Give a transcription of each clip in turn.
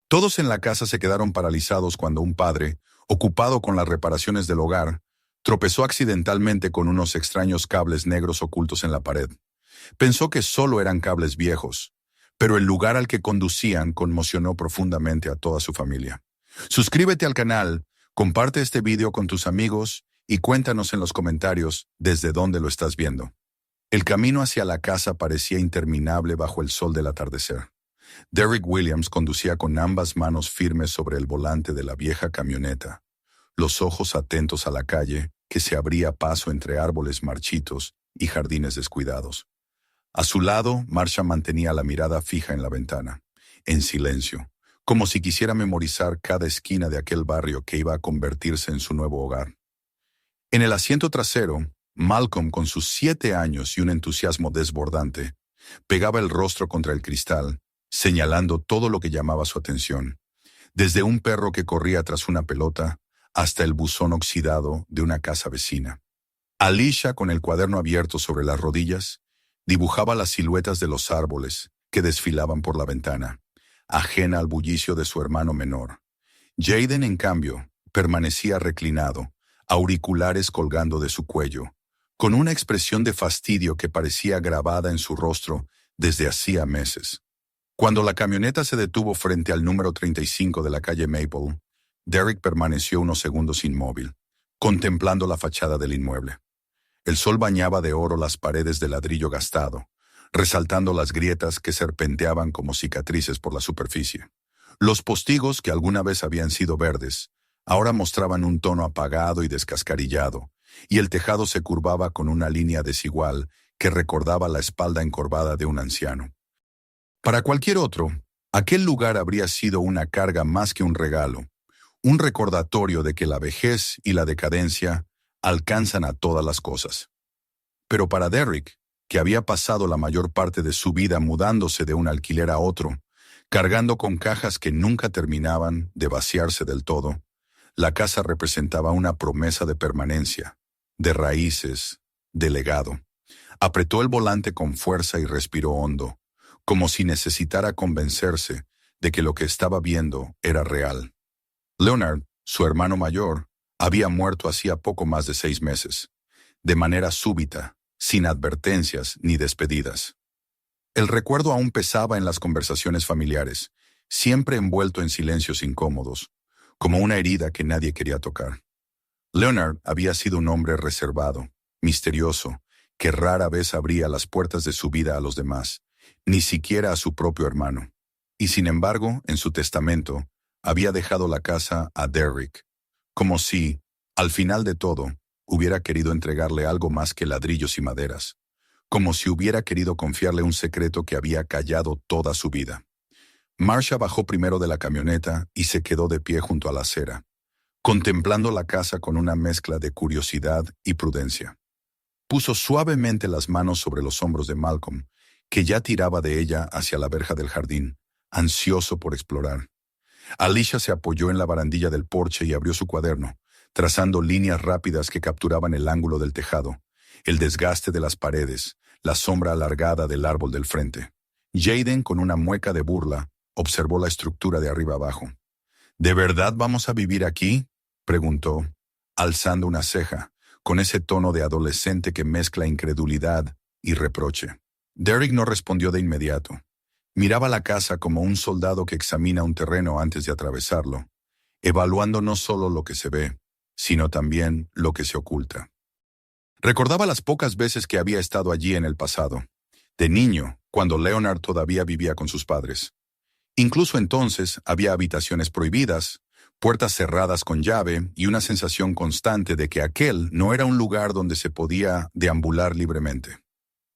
Todos en la casa se quedaron paralizados cuando un padre, ocupado con las reparaciones del hogar, tropezó accidentalmente con unos extraños cables negros ocultos en la pared. Pensó que solo eran cables viejos, pero el lugar al que conducían conmocionó profundamente a toda su familia. Suscríbete al canal, comparte este video con tus amigos y cuéntanos en los comentarios desde dónde lo estás viendo. El camino hacia la casa parecía interminable bajo el sol del atardecer. Derrick Williams conducía con ambas manos firmes sobre el volante de la vieja camioneta, los ojos atentos a la calle que se abría paso entre árboles marchitos y jardines descuidados. A su lado, Marsha mantenía la mirada fija en la ventana, en silencio, como si quisiera memorizar cada esquina de aquel barrio que iba a convertirse en su nuevo hogar. En el asiento trasero, Malcolm, con sus 7 años y un entusiasmo desbordante, pegaba el rostro contra el cristal, señalando todo lo que llamaba su atención, desde un perro que corría tras una pelota hasta el buzón oxidado de una casa vecina. Alicia, con el cuaderno abierto sobre las rodillas, dibujaba las siluetas de los árboles que desfilaban por la ventana, ajena al bullicio de su hermano menor. Jaden, en cambio, permanecía reclinado, auriculares colgando de su cuello, con una expresión de fastidio que parecía grabada en su rostro desde hacía meses. Cuando la camioneta se detuvo frente al número 35 de la calle Maple, Derrick permaneció unos segundos inmóvil, contemplando la fachada del inmueble. El sol bañaba de oro las paredes de ladrillo gastado, resaltando las grietas que serpenteaban como cicatrices por la superficie. Los postigos, que alguna vez habían sido verdes, ahora mostraban un tono apagado y descascarillado, y el tejado se curvaba con una línea desigual que recordaba la espalda encorvada de un anciano. Para cualquier otro, aquel lugar habría sido una carga más que un regalo, un recordatorio de que la vejez y la decadencia alcanzan a todas las cosas. Pero para Derrick, que había pasado la mayor parte de su vida mudándose de un alquiler a otro, cargando con cajas que nunca terminaban de vaciarse del todo, la casa representaba una promesa de permanencia, de raíces, de legado. Apretó el volante con fuerza y respiró hondo, como si necesitara convencerse de que lo que estaba viendo era real. Leonard, su hermano mayor, había muerto hacía poco más de 6 meses, de manera súbita, sin advertencias ni despedidas. El recuerdo aún pesaba en las conversaciones familiares, siempre envuelto en silencios incómodos, como una herida que nadie quería tocar. Leonard había sido un hombre reservado, misterioso, que rara vez abría las puertas de su vida a los demás, ni siquiera a su propio hermano. Y sin embargo, en su testamento, había dejado la casa a Derrick, como si, al final de todo, hubiera querido entregarle algo más que ladrillos y maderas, como si hubiera querido confiarle un secreto que había callado toda su vida. Marsha bajó primero de la camioneta y se quedó de pie junto a la acera, contemplando la casa con una mezcla de curiosidad y prudencia. Puso suavemente las manos sobre los hombros de Malcolm, que ya tiraba de ella hacia la verja del jardín, ansioso por explorar. Alicia se apoyó en la barandilla del porche y abrió su cuaderno, trazando líneas rápidas que capturaban el ángulo del tejado, el desgaste de las paredes, la sombra alargada del árbol del frente. Jaden, con una mueca de burla, observó la estructura de arriba abajo. ¿De verdad vamos a vivir aquí?, preguntó, alzando una ceja, con ese tono de adolescente que mezcla incredulidad y reproche. Derrick no respondió de inmediato. Miraba la casa como un soldado que examina un terreno antes de atravesarlo, evaluando no solo lo que se ve, sino también lo que se oculta. Recordaba las pocas veces que había estado allí en el pasado, de niño, cuando Leonard todavía vivía con sus padres. Incluso entonces había habitaciones prohibidas, puertas cerradas con llave y una sensación constante de que aquel no era un lugar donde se podía deambular libremente.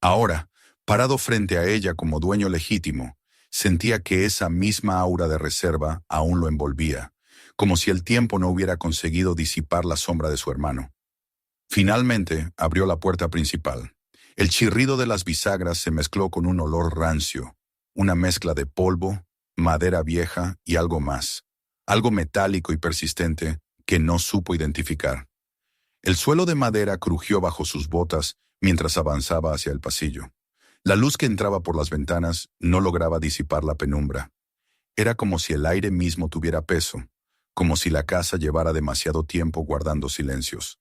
Ahora, parado frente a ella como dueño legítimo, sentía que esa misma aura de reserva aún lo envolvía, como si el tiempo no hubiera conseguido disipar la sombra de su hermano. Finalmente abrió la puerta principal. El chirrido de las bisagras se mezcló con un olor rancio, una mezcla de polvo, madera vieja y algo más, algo metálico y persistente que no supo identificar. El suelo de madera crujió bajo sus botas mientras avanzaba hacia el pasillo. La luz que entraba por las ventanas no lograba disipar la penumbra. Era como si el aire mismo tuviera peso, como si la casa llevara demasiado tiempo guardando silencios.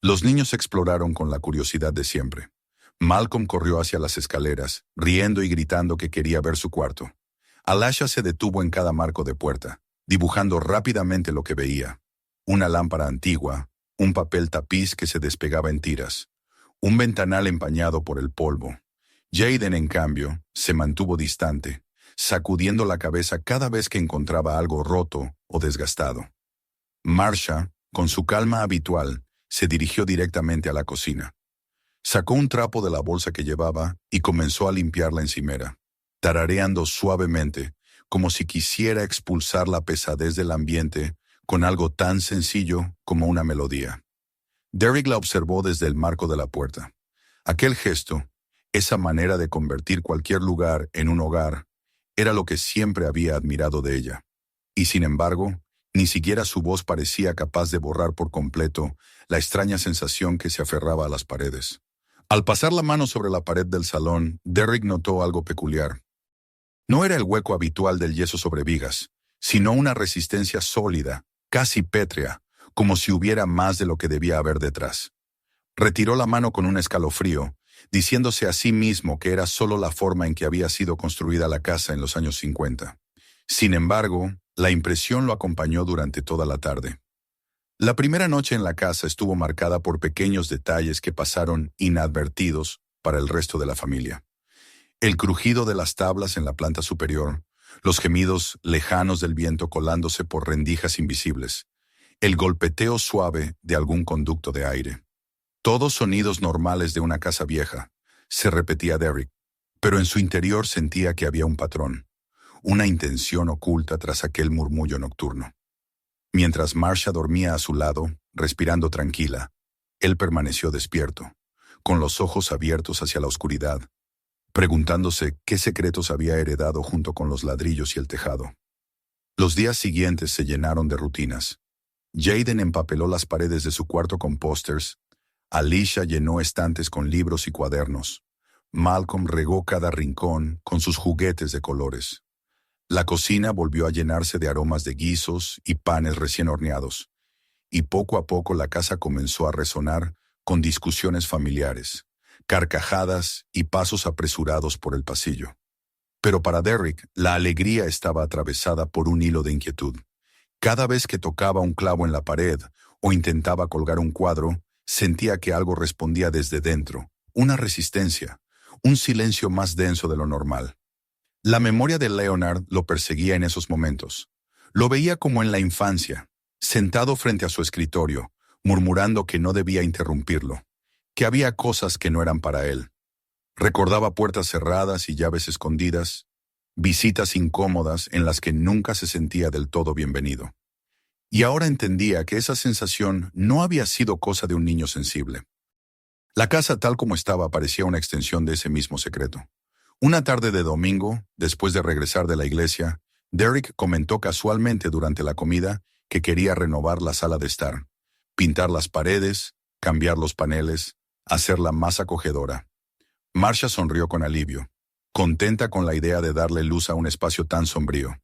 Los niños exploraron con la curiosidad de siempre. Malcolm corrió hacia las escaleras, riendo y gritando que quería ver su cuarto. Alasha se detuvo en cada marco de puerta, dibujando rápidamente lo que veía. Una lámpara antigua, un papel tapiz que se despegaba en tiras, un ventanal empañado por el polvo. Jaden, en cambio, se mantuvo distante, sacudiendo la cabeza cada vez que encontraba algo roto o desgastado. Marsha, con su calma habitual, se dirigió directamente a la cocina. Sacó un trapo de la bolsa que llevaba y comenzó a limpiar la encimera, tarareando suavemente, como si quisiera expulsar la pesadez del ambiente con algo tan sencillo como una melodía. Derek la observó desde el marco de la puerta. Aquel gesto, esa manera de convertir cualquier lugar en un hogar, era lo que siempre había admirado de ella. Y sin embargo, ni siquiera su voz parecía capaz de borrar por completo la extraña sensación que se aferraba a las paredes. Al pasar la mano sobre la pared del salón, Derek notó algo peculiar. No era el hueco habitual del yeso sobre vigas, sino una resistencia sólida, casi pétrea, como si hubiera más de lo que debía haber detrás. Retiró la mano con un escalofrío, diciéndose a sí mismo que era solo la forma en que había sido construida la casa en los años 50. Sin embargo, la impresión lo acompañó durante toda la tarde. La primera noche en la casa estuvo marcada por pequeños detalles que pasaron inadvertidos para el resto de la familia. El crujido de las tablas en la planta superior, los gemidos lejanos del viento colándose por rendijas invisibles, el golpeteo suave de algún conducto de aire. Todos sonidos normales de una casa vieja, se repetía Derek, pero en su interior sentía que había un patrón, una intención oculta tras aquel murmullo nocturno. Mientras Marsha dormía a su lado, respirando tranquila, él permaneció despierto, con los ojos abiertos hacia la oscuridad, preguntándose qué secretos había heredado junto con los ladrillos y el tejado. Los días siguientes se llenaron de rutinas. Jaden empapeló las paredes de su cuarto con pósters, Alicia llenó estantes con libros y cuadernos, Malcolm regó cada rincón con sus juguetes de colores. La cocina volvió a llenarse de aromas de guisos y panes recién horneados, y poco a poco la casa comenzó a resonar con discusiones familiares, carcajadas y pasos apresurados por el pasillo. Pero para Derek, la alegría estaba atravesada por un hilo de inquietud. Cada vez que tocaba un clavo en la pared o intentaba colgar un cuadro, sentía que algo respondía desde dentro, una resistencia, un silencio más denso de lo normal. La memoria de Leonard lo perseguía en esos momentos. Lo veía como en la infancia, sentado frente a su escritorio, murmurando que no debía interrumpirlo, que había cosas que no eran para él. Recordaba puertas cerradas y llaves escondidas, visitas incómodas en las que nunca se sentía del todo bienvenido. Y ahora entendía que esa sensación no había sido cosa de un niño sensible. La casa tal como estaba parecía una extensión de ese mismo secreto. Una tarde de domingo, después de regresar de la iglesia, Derek comentó casualmente durante la comida que quería renovar la sala de estar, pintar las paredes, cambiar los paneles, hacerla más acogedora. Marsha sonrió con alivio, contenta con la idea de darle luz a un espacio tan sombrío.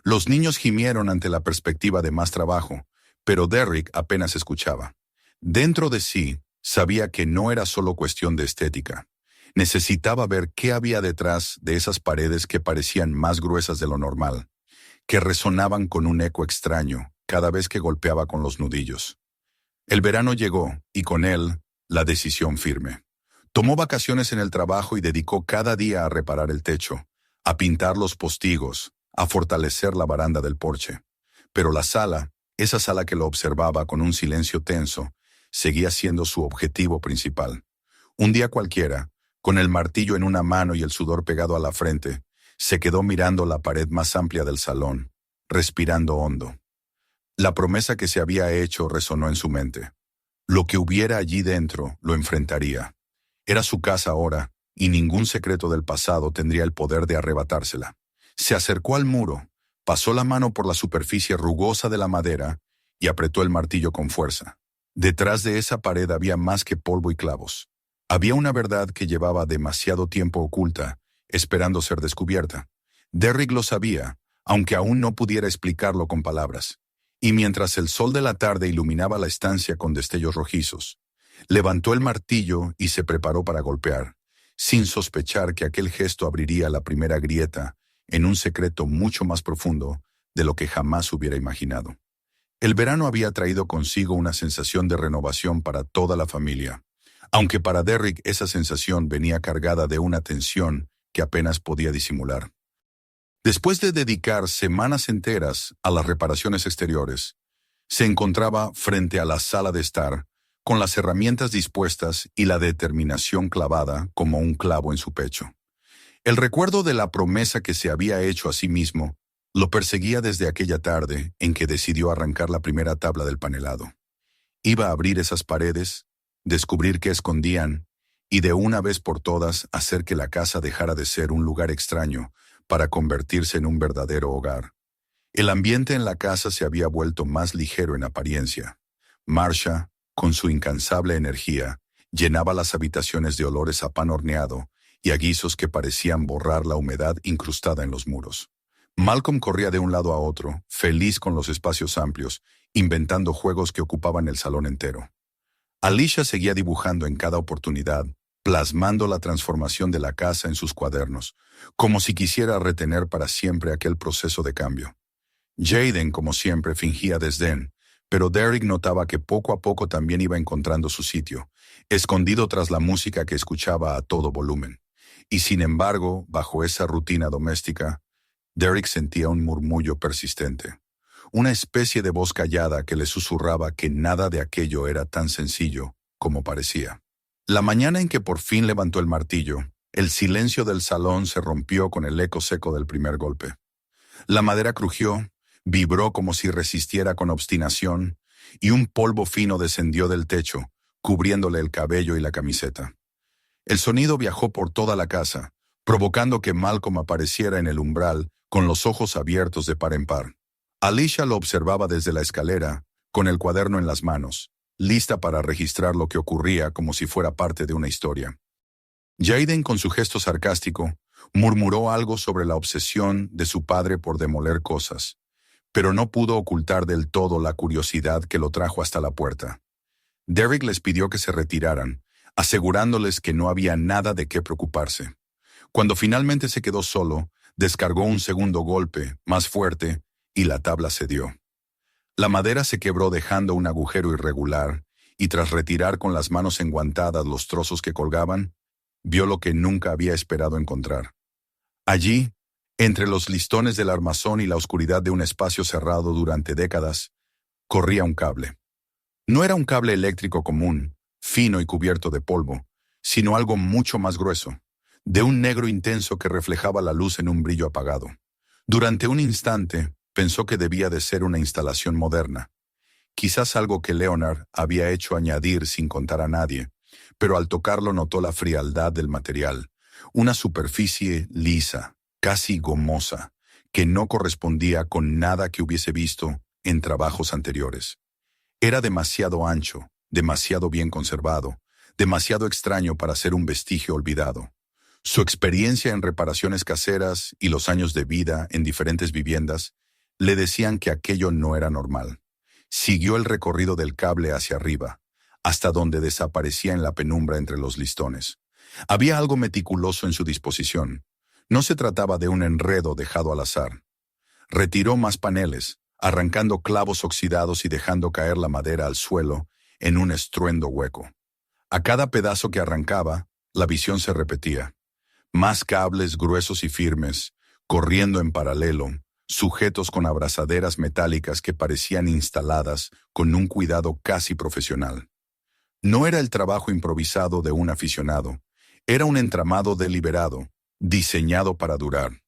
Los niños gimieron ante la perspectiva de más trabajo, pero Derek apenas escuchaba. Dentro de sí, sabía que no era solo cuestión de estética. Necesitaba ver qué había detrás de esas paredes que parecían más gruesas de lo normal, que resonaban con un eco extraño cada vez que golpeaba con los nudillos. El verano llegó, y con él, la decisión firme. Tomó vacaciones en el trabajo y dedicó cada día a reparar el techo, a pintar los postigos, a fortalecer la baranda del porche. Pero la sala, esa sala que lo observaba con un silencio tenso, seguía siendo su objetivo principal. Un día cualquiera, con el martillo en una mano y el sudor pegado a la frente, se quedó mirando la pared más amplia del salón, respirando hondo. La promesa que se había hecho resonó en su mente. Lo que hubiera allí dentro lo enfrentaría. Era su casa ahora, y ningún secreto del pasado tendría el poder de arrebatársela. Se acercó al muro, pasó la mano por la superficie rugosa de la madera y apretó el martillo con fuerza. Detrás de esa pared había más que polvo y clavos. Había una verdad que llevaba demasiado tiempo oculta, esperando ser descubierta. Derrick lo sabía, aunque aún no pudiera explicarlo con palabras. Y mientras el sol de la tarde iluminaba la estancia con destellos rojizos, levantó el martillo y se preparó para golpear, sin sospechar que aquel gesto abriría la primera grieta en un secreto mucho más profundo de lo que jamás hubiera imaginado. El verano había traído consigo una sensación de renovación para toda la familia, aunque para Derrick esa sensación venía cargada de una tensión que apenas podía disimular. Después de dedicar semanas enteras a las reparaciones exteriores, se encontraba frente a la sala de estar, con las herramientas dispuestas y la determinación clavada como un clavo en su pecho. El recuerdo de la promesa que se había hecho a sí mismo lo perseguía desde aquella tarde en que decidió arrancar la primera tabla del panelado. Iba a abrir esas paredes, descubrir qué escondían y de una vez por todas hacer que la casa dejara de ser un lugar extraño para convertirse en un verdadero hogar. El ambiente en la casa se había vuelto más ligero en apariencia. Marcia, con su incansable energía, llenaba las habitaciones de olores a pan horneado y a guisos que parecían borrar la humedad incrustada en los muros. Malcolm corría de un lado a otro, feliz con los espacios amplios, inventando juegos que ocupaban el salón entero. Alicia seguía dibujando en cada oportunidad, plasmando la transformación de la casa en sus cuadernos, como si quisiera retener para siempre aquel proceso de cambio. Jaden, como siempre, fingía desdén, pero Derrick notaba que poco a poco también iba encontrando su sitio, escondido tras la música que escuchaba a todo volumen. Y sin embargo, bajo esa rutina doméstica, Derrick sentía un murmullo persistente, una especie de voz callada que le susurraba que nada de aquello era tan sencillo como parecía. La mañana en que por fin levantó el martillo, el silencio del salón se rompió con el eco seco del primer golpe. La madera crujió, vibró como si resistiera con obstinación, y un polvo fino descendió del techo, cubriéndole el cabello y la camiseta. El sonido viajó por toda la casa, provocando que Malcolm apareciera en el umbral con los ojos abiertos de par en par. Alicia lo observaba desde la escalera, con el cuaderno en las manos, lista para registrar lo que ocurría como si fuera parte de una historia. Jaden, con su gesto sarcástico, murmuró algo sobre la obsesión de su padre por demoler cosas, pero no pudo ocultar del todo la curiosidad que lo trajo hasta la puerta. Derrick les pidió que se retiraran, asegurándoles que no había nada de qué preocuparse. Cuando finalmente se quedó solo, descargó un segundo golpe, más fuerte, y la tabla cedió. La madera se quebró dejando un agujero irregular, y tras retirar con las manos enguantadas los trozos que colgaban, vio lo que nunca había esperado encontrar. Allí, entre los listones del armazón y la oscuridad de un espacio cerrado durante décadas, corría un cable. No era un cable eléctrico común, fino y cubierto de polvo, sino algo mucho más grueso, de un negro intenso que reflejaba la luz en un brillo apagado. Durante un instante, pensó que debía de ser una instalación moderna, quizás algo que Leonard había hecho añadir sin contar a nadie, pero al tocarlo notó la frialdad del material, una superficie lisa, casi gomosa, que no correspondía con nada que hubiese visto en trabajos anteriores. Era demasiado ancho, demasiado bien conservado, demasiado extraño para ser un vestigio olvidado. Su experiencia en reparaciones caseras y los años de vida en diferentes viviendas le decían que aquello no era normal. Siguió el recorrido del cable hacia arriba, hasta donde desaparecía en la penumbra entre los listones. Había algo meticuloso en su disposición. No se trataba de un enredo dejado al azar. Retiró más paneles, arrancando clavos oxidados y dejando caer la madera al suelo en un estruendo hueco. A cada pedazo que arrancaba, la visión se repetía. Más cables gruesos y firmes, corriendo en paralelo, sujetos con abrazaderas metálicas que parecían instaladas con un cuidado casi profesional. No era el trabajo improvisado de un aficionado, era un entramado deliberado, diseñado para durar.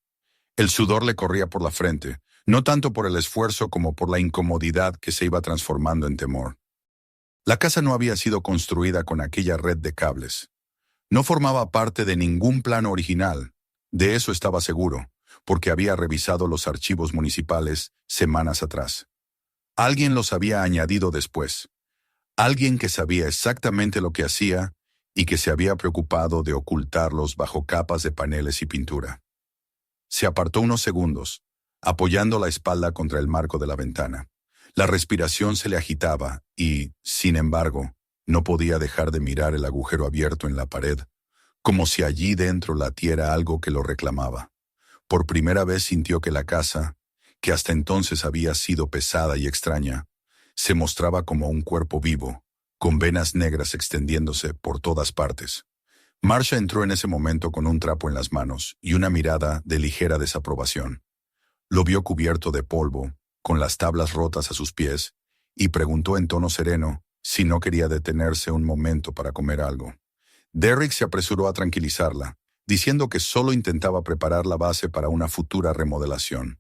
El sudor le corría por la frente, no tanto por el esfuerzo como por la incomodidad que se iba transformando en temor. La casa no había sido construida con aquella red de cables. No formaba parte de ningún plano original, de eso estaba seguro, porque había revisado los archivos municipales semanas atrás. Alguien los había añadido después. Alguien que sabía exactamente lo que hacía y que se había preocupado de ocultarlos bajo capas de paneles y pintura. Se apartó unos segundos, apoyando la espalda contra el marco de la ventana. La respiración se le agitaba y, sin embargo, no podía dejar de mirar el agujero abierto en la pared, como si allí dentro latiera algo que lo reclamaba. Por primera vez sintió que la casa, que hasta entonces había sido pesada y extraña, se mostraba como un cuerpo vivo, con venas negras extendiéndose por todas partes. Marcia entró en ese momento con un trapo en las manos y una mirada de ligera desaprobación. Lo vio cubierto de polvo, con las tablas rotas a sus pies, y preguntó en tono sereno si no quería detenerse un momento para comer algo. Derrick se apresuró a tranquilizarla, diciendo que solo intentaba preparar la base para una futura remodelación.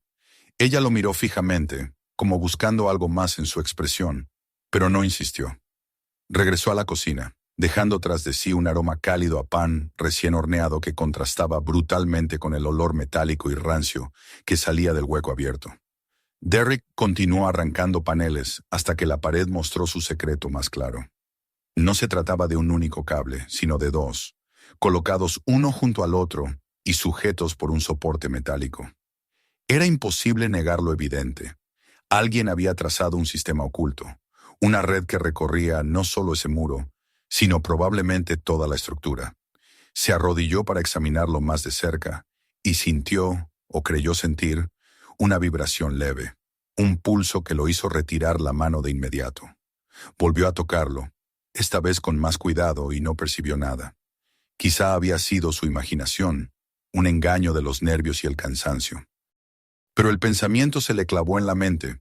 Ella lo miró fijamente, como buscando algo más en su expresión, pero no insistió. Regresó a la cocina, dejando tras de sí un aroma cálido a pan recién horneado que contrastaba brutalmente con el olor metálico y rancio que salía del hueco abierto. Derrick continuó arrancando paneles hasta que la pared mostró su secreto más claro. No se trataba de un único cable, sino de dos, colocados uno junto al otro y sujetos por un soporte metálico. Era imposible negar lo evidente. Alguien había trazado un sistema oculto, una red que recorría no solo ese muro, sino probablemente toda la estructura. Se arrodilló para examinarlo más de cerca y sintió, o creyó sentir, una vibración leve, un pulso que lo hizo retirar la mano de inmediato. Volvió a tocarlo, esta vez con más cuidado, y no percibió nada. Quizá había sido su imaginación, un engaño de los nervios y el cansancio. Pero el pensamiento se le clavó en la mente.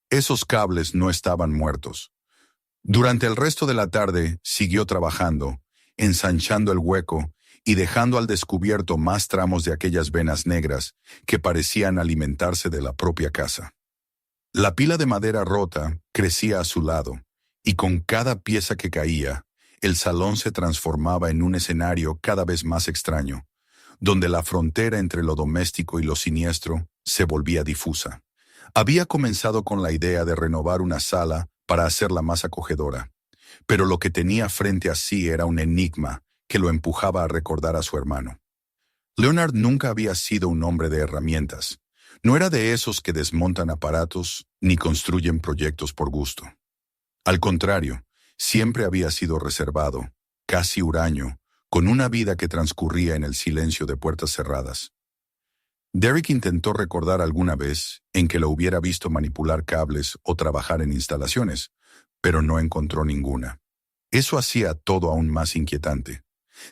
Esos cables no estaban muertos. Durante el resto de la tarde siguió trabajando, ensanchando el hueco y dejando al descubierto más tramos de aquellas venas negras que parecían alimentarse de la propia casa. La pila de madera rota crecía a su lado, y con cada pieza que caía, el salón se transformaba en un escenario cada vez más extraño, donde la frontera entre lo doméstico y lo siniestro se volvía difusa. Había comenzado con la idea de renovar una sala para hacerla más acogedora, pero lo que tenía frente a sí era un enigma que lo empujaba a recordar a su hermano. Leonard nunca había sido un hombre de herramientas. No era de esos que desmontan aparatos ni construyen proyectos por gusto. Al contrario, siempre había sido reservado, casi huraño, con una vida que transcurría en el silencio de puertas cerradas. Derrick intentó recordar alguna vez en que lo hubiera visto manipular cables o trabajar en instalaciones, pero no encontró ninguna. Eso hacía todo aún más inquietante.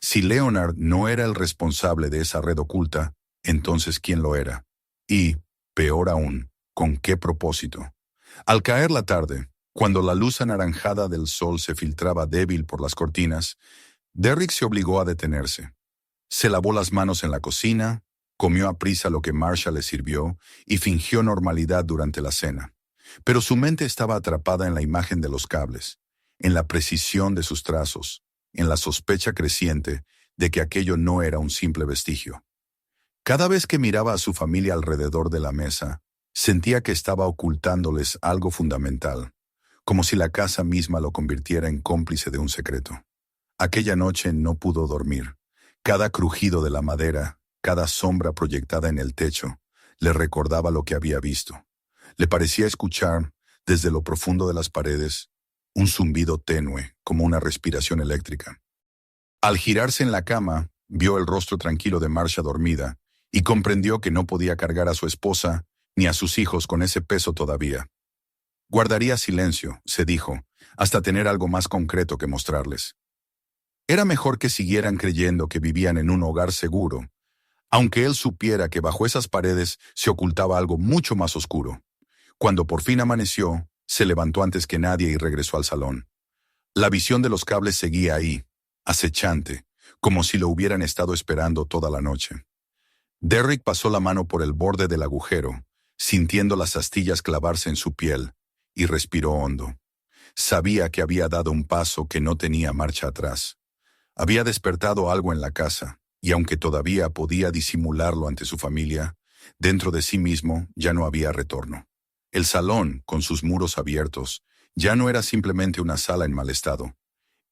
Si Leonard no era el responsable de esa red oculta, entonces ¿quién lo era? Y, peor aún, ¿con qué propósito? Al caer la tarde, cuando la luz anaranjada del sol se filtraba débil por las cortinas, Derrick se obligó a detenerse. Se lavó las manos en la cocina, comió a prisa lo que Marcia le sirvió y fingió normalidad durante la cena. Pero su mente estaba atrapada en la imagen de los cables, en la precisión de sus trazos, en la sospecha creciente de que aquello no era un simple vestigio. Cada vez que miraba a su familia alrededor de la mesa, sentía que estaba ocultándoles algo fundamental, como si la casa misma lo convirtiera en cómplice de un secreto. Aquella noche no pudo dormir. Cada crujido de la madera, cada sombra proyectada en el techo, le recordaba lo que había visto. Le parecía escuchar, desde lo profundo de las paredes, un zumbido tenue, como una respiración eléctrica. Al girarse en la cama, vio el rostro tranquilo de Marcia dormida y comprendió que no podía cargar a su esposa ni a sus hijos con ese peso todavía. Guardaría silencio, se dijo, hasta tener algo más concreto que mostrarles. Era mejor que siguieran creyendo que vivían en un hogar seguro, aunque él supiera que bajo esas paredes se ocultaba algo mucho más oscuro. Cuando por fin amaneció, se levantó antes que nadie y regresó al salón. La visión de los cables seguía ahí, acechante, como si lo hubieran estado esperando toda la noche. Derrick pasó la mano por el borde del agujero, sintiendo las astillas clavarse en su piel, y respiró hondo. Sabía que había dado un paso que no tenía marcha atrás. Había despertado algo en la casa, y aunque todavía podía disimularlo ante su familia, dentro de sí mismo ya no había retorno. El salón, con sus muros abiertos, ya no era simplemente una sala en mal estado.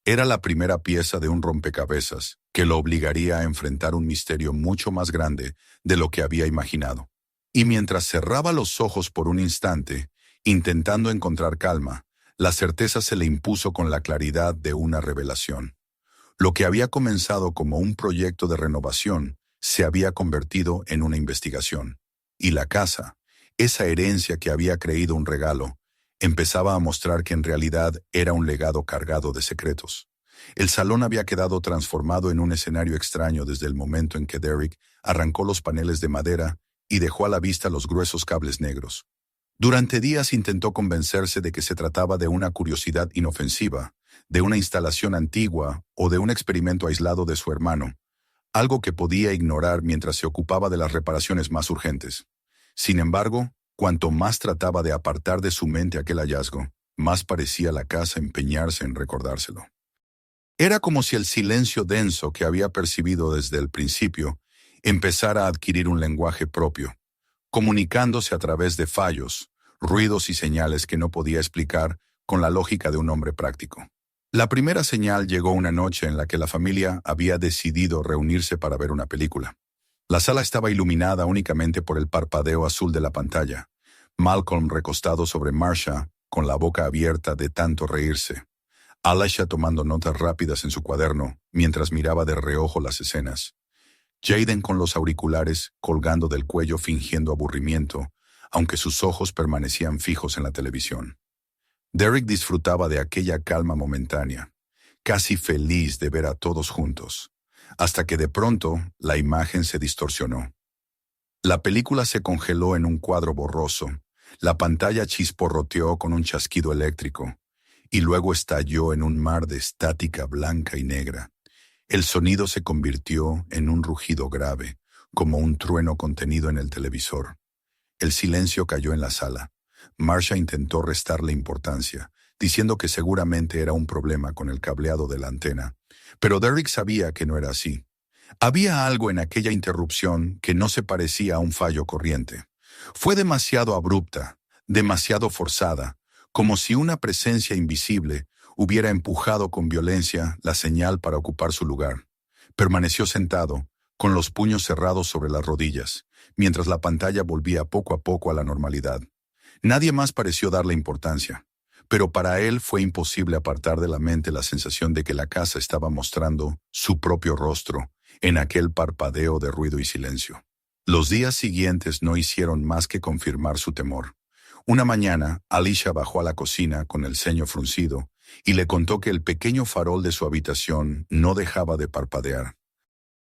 Era la primera pieza de un rompecabezas que lo obligaría a enfrentar un misterio mucho más grande de lo que había imaginado. Y mientras cerraba los ojos por un instante, intentando encontrar calma, la certeza se le impuso con la claridad de una revelación. Lo que había comenzado como un proyecto de renovación se había convertido en una investigación. Y la casa, esa herencia que había creído un regalo, empezaba a mostrar que en realidad era un legado cargado de secretos. El salón había quedado transformado en un escenario extraño desde el momento en que Derek arrancó los paneles de madera y dejó a la vista los gruesos cables negros. Durante días intentó convencerse de que se trataba de una curiosidad inofensiva, de una instalación antigua o de un experimento aislado de su hermano, algo que podía ignorar mientras se ocupaba de las reparaciones más urgentes. Sin embargo, cuanto más trataba de apartar de su mente aquel hallazgo, más parecía la casa empeñarse en recordárselo. Era como si el silencio denso que había percibido desde el principio empezara a adquirir un lenguaje propio, comunicándose a través de fallos, ruidos y señales que no podía explicar con la lógica de un hombre práctico. La primera señal llegó una noche en la que la familia había decidido reunirse para ver una película. La sala estaba iluminada únicamente por el parpadeo azul de la pantalla. Malcolm recostado sobre Marcia, con la boca abierta de tanto reírse. Alisha tomando notas rápidas en su cuaderno, mientras miraba de reojo las escenas. Jaden con los auriculares colgando del cuello fingiendo aburrimiento, aunque sus ojos permanecían fijos en la televisión. Derek disfrutaba de aquella calma momentánea, casi feliz de ver a todos juntos, hasta que de pronto la imagen se distorsionó. La película se congeló en un cuadro borroso, la pantalla chisporroteó con un chasquido eléctrico, y luego estalló en un mar de estática blanca y negra. El sonido se convirtió en un rugido grave, como un trueno contenido en el televisor. El silencio cayó en la sala. Marcia intentó restarle importancia, diciendo que seguramente era un problema con el cableado de la antena, pero Derek sabía que no era así. Había algo en aquella interrupción que no se parecía a un fallo corriente. Fue demasiado abrupta, demasiado forzada, como si una presencia invisible hubiera empujado con violencia la señal para ocupar su lugar. Permaneció sentado, con los puños cerrados sobre las rodillas, mientras la pantalla volvía poco a poco a la normalidad. Nadie más pareció darle importancia, pero para él fue imposible apartar de la mente la sensación de que la casa estaba mostrando su propio rostro en aquel parpadeo de ruido y silencio. Los días siguientes no hicieron más que confirmar su temor. Una mañana, Alisha bajó a la cocina con el ceño fruncido y le contó que el pequeño farol de su habitación no dejaba de parpadear.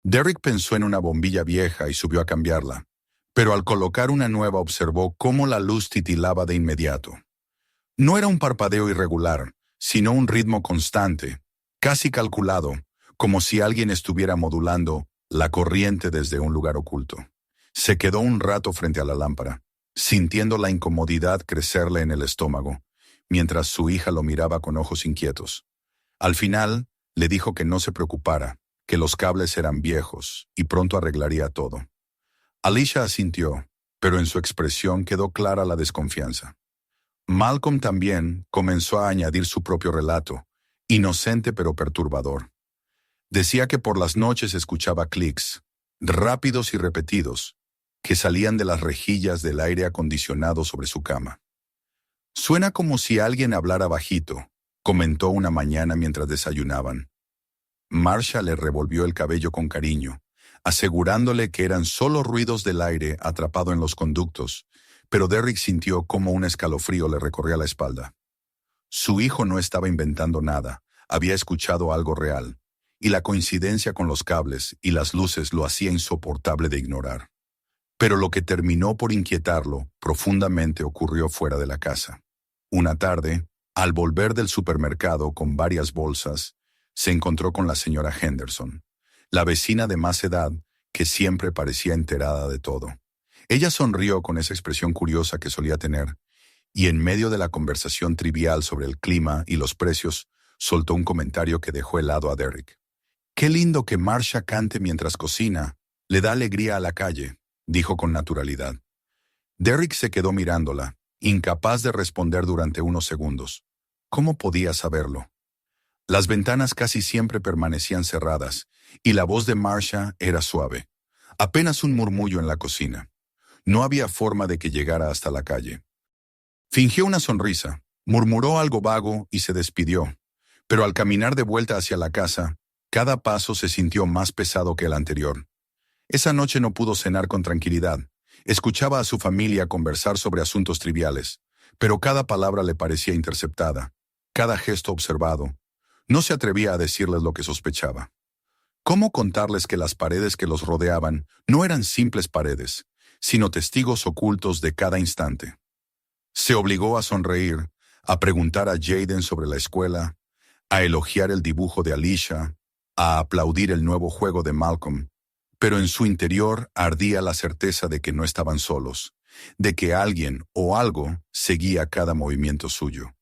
Derek pensó en una bombilla vieja y subió a cambiarla, pero al colocar una nueva observó cómo la luz titilaba de inmediato. No era un parpadeo irregular, sino un ritmo constante, casi calculado, como si alguien estuviera modulando la corriente desde un lugar oculto. Se quedó un rato frente a la lámpara, sintiendo la incomodidad crecerle en el estómago, mientras su hija lo miraba con ojos inquietos. Al final, le dijo que no se preocupara, que los cables eran viejos y pronto arreglaría todo. Alisha asintió, pero en su expresión quedó clara la desconfianza. Malcolm también comenzó a añadir su propio relato, inocente pero perturbador. Decía que por las noches escuchaba clics, rápidos y repetidos, que salían de las rejillas del aire acondicionado sobre su cama. «Suena como si alguien hablara bajito», comentó una mañana mientras desayunaban. Marcia le revolvió el cabello con cariño, asegurándole que eran solo ruidos del aire atrapado en los conductos, pero Derek sintió como un escalofrío le recorría la espalda. Su hijo no estaba inventando nada, había escuchado algo real, y la coincidencia con los cables y las luces lo hacía insoportable de ignorar. Pero lo que terminó por inquietarlo profundamente ocurrió fuera de la casa. Una tarde, al volver del supermercado con varias bolsas, se encontró con la señora Henderson, la vecina de más edad que siempre parecía enterada de todo. Ella sonrió con esa expresión curiosa que solía tener, y en medio de la conversación trivial sobre el clima y los precios, soltó un comentario que dejó helado a Derek. «Qué lindo que Marcia cante mientras cocina. Le da alegría a la calle», dijo con naturalidad. Derek se quedó mirándola, incapaz de responder durante unos segundos. ¿Cómo podía saberlo? Las ventanas casi siempre permanecían cerradas, y la voz de Marcia era suave, apenas un murmullo en la cocina. No había forma de que llegara hasta la calle. Fingió una sonrisa, murmuró algo vago y se despidió. Pero al caminar de vuelta hacia la casa, cada paso se sintió más pesado que el anterior. Esa noche no pudo cenar con tranquilidad. Escuchaba a su familia conversar sobre asuntos triviales, pero cada palabra le parecía interceptada, cada gesto observado. No se atrevía a decirles lo que sospechaba. ¿Cómo contarles que las paredes que los rodeaban no eran simples paredes, sino testigos ocultos de cada instante? Se obligó a sonreír, a preguntar a Jaden sobre la escuela, a elogiar el dibujo de Alicia, a aplaudir el nuevo juego de Malcolm, pero en su interior ardía la certeza de que no estaban solos, de que alguien o algo seguía cada movimiento suyo.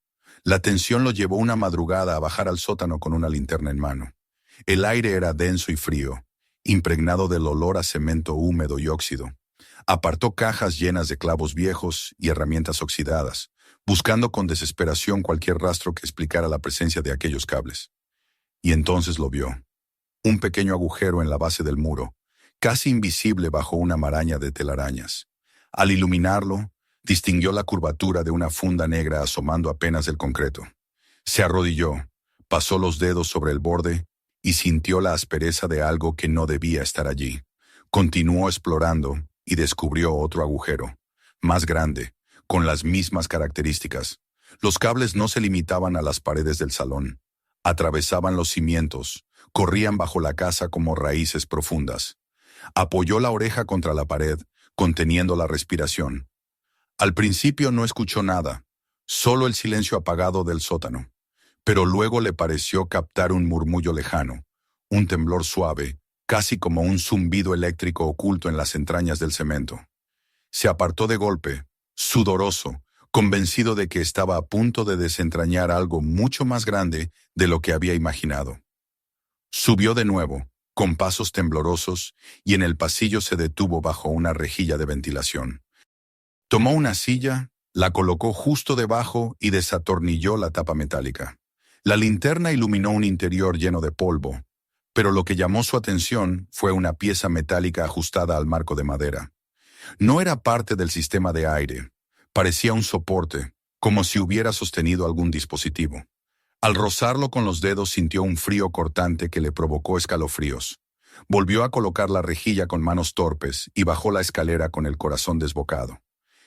La tensión lo llevó una madrugada a bajar al sótano con una linterna en mano. El aire era denso y frío, impregnado del olor a cemento húmedo y óxido. Apartó cajas llenas de clavos viejos y herramientas oxidadas, buscando con desesperación cualquier rastro que explicara la presencia de aquellos cables. Y entonces lo vio. Un pequeño agujero en la base del muro, casi invisible bajo una maraña de telarañas. Al iluminarlo, distinguió la curvatura de una funda negra asomando apenas del concreto. Se arrodilló, pasó los dedos sobre el borde y sintió la aspereza de algo que no debía estar allí. Continuó explorando y descubrió otro agujero, más grande, con las mismas características. Los cables no se limitaban a las paredes del salón. Atravesaban los cimientos, corrían bajo la casa como raíces profundas. Apoyó la oreja contra la pared, conteniendo la respiración. Al principio no escuchó nada, solo el silencio apagado del sótano. Pero luego le pareció captar un murmullo lejano, un temblor suave, casi como un zumbido eléctrico oculto en las entrañas del cemento. Se apartó de golpe, sudoroso, convencido de que estaba a punto de desentrañar algo mucho más grande de lo que había imaginado. Subió de nuevo, con pasos temblorosos, y en el pasillo se detuvo bajo una rejilla de ventilación. Tomó una silla, la colocó justo debajo y desatornilló la tapa metálica. La linterna iluminó un interior lleno de polvo, pero lo que llamó su atención fue una pieza metálica ajustada al marco de madera. No era parte del sistema de aire, parecía un soporte, como si hubiera sostenido algún dispositivo. Al rozarlo con los dedos sintió un frío cortante que le provocó escalofríos. Volvió a colocar la rejilla con manos torpes y bajó la escalera con el corazón desbocado.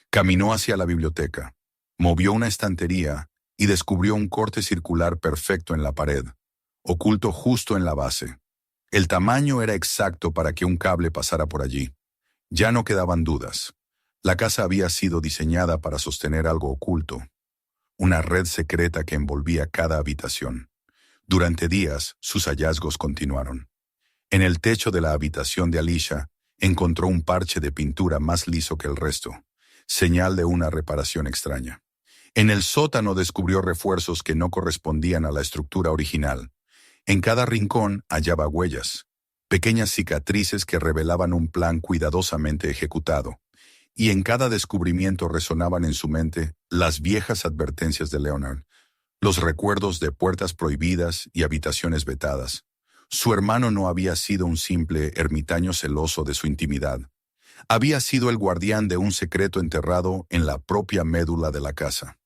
Caminó hacia la biblioteca, movió una estantería y descubrió un corte circular perfecto en la pared, oculto justo en la base. El tamaño era exacto para que un cable pasara por allí. Ya no quedaban dudas. La casa había sido diseñada para sostener algo oculto, una red secreta que envolvía cada habitación. Durante días, sus hallazgos continuaron. En el techo de la habitación de Alicia, encontró un parche de pintura más liso que el resto, señal de una reparación extraña. En el sótano descubrió refuerzos que no correspondían a la estructura original. En cada rincón hallaba huellas, pequeñas cicatrices que revelaban un plan cuidadosamente ejecutado, y en cada descubrimiento resonaban en su mente las viejas advertencias de Leonard, los recuerdos de puertas prohibidas y habitaciones vetadas. Su hermano no había sido un simple ermitaño celoso de su intimidad. Había sido el guardián de un secreto enterrado en la propia médula de la casa.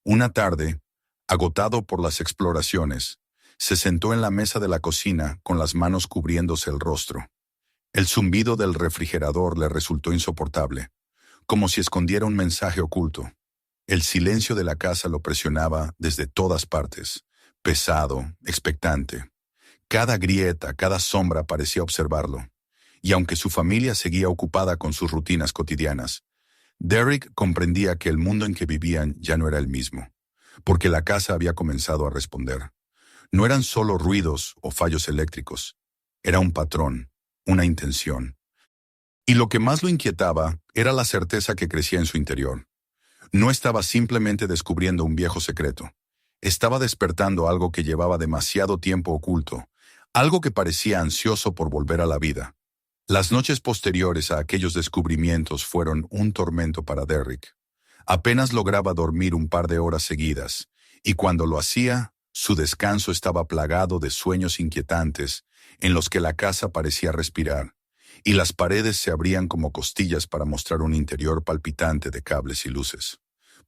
Una tarde, agotado por las exploraciones, se sentó en la mesa de la cocina con las manos cubriéndose el rostro. El zumbido del refrigerador le resultó insoportable, como si escondiera un mensaje oculto. El silencio de la casa lo presionaba desde todas partes, pesado, expectante. Cada grieta, cada sombra parecía observarlo. Y aunque su familia seguía ocupada con sus rutinas cotidianas, Derek comprendía que el mundo en que vivían ya no era el mismo, porque la casa había comenzado a responder. No eran solo ruidos o fallos eléctricos, era un patrón, una intención. Y lo que más lo inquietaba era la certeza que crecía en su interior. No estaba simplemente descubriendo un viejo secreto, estaba despertando algo que llevaba demasiado tiempo oculto, algo que parecía ansioso por volver a la vida. Las noches posteriores a aquellos descubrimientos fueron un tormento para Derek. Apenas lograba dormir un par de horas seguidas, y cuando lo hacía, su descanso estaba plagado de sueños inquietantes en los que la casa parecía respirar, y las paredes se abrían como costillas para mostrar un interior palpitante de cables y luces.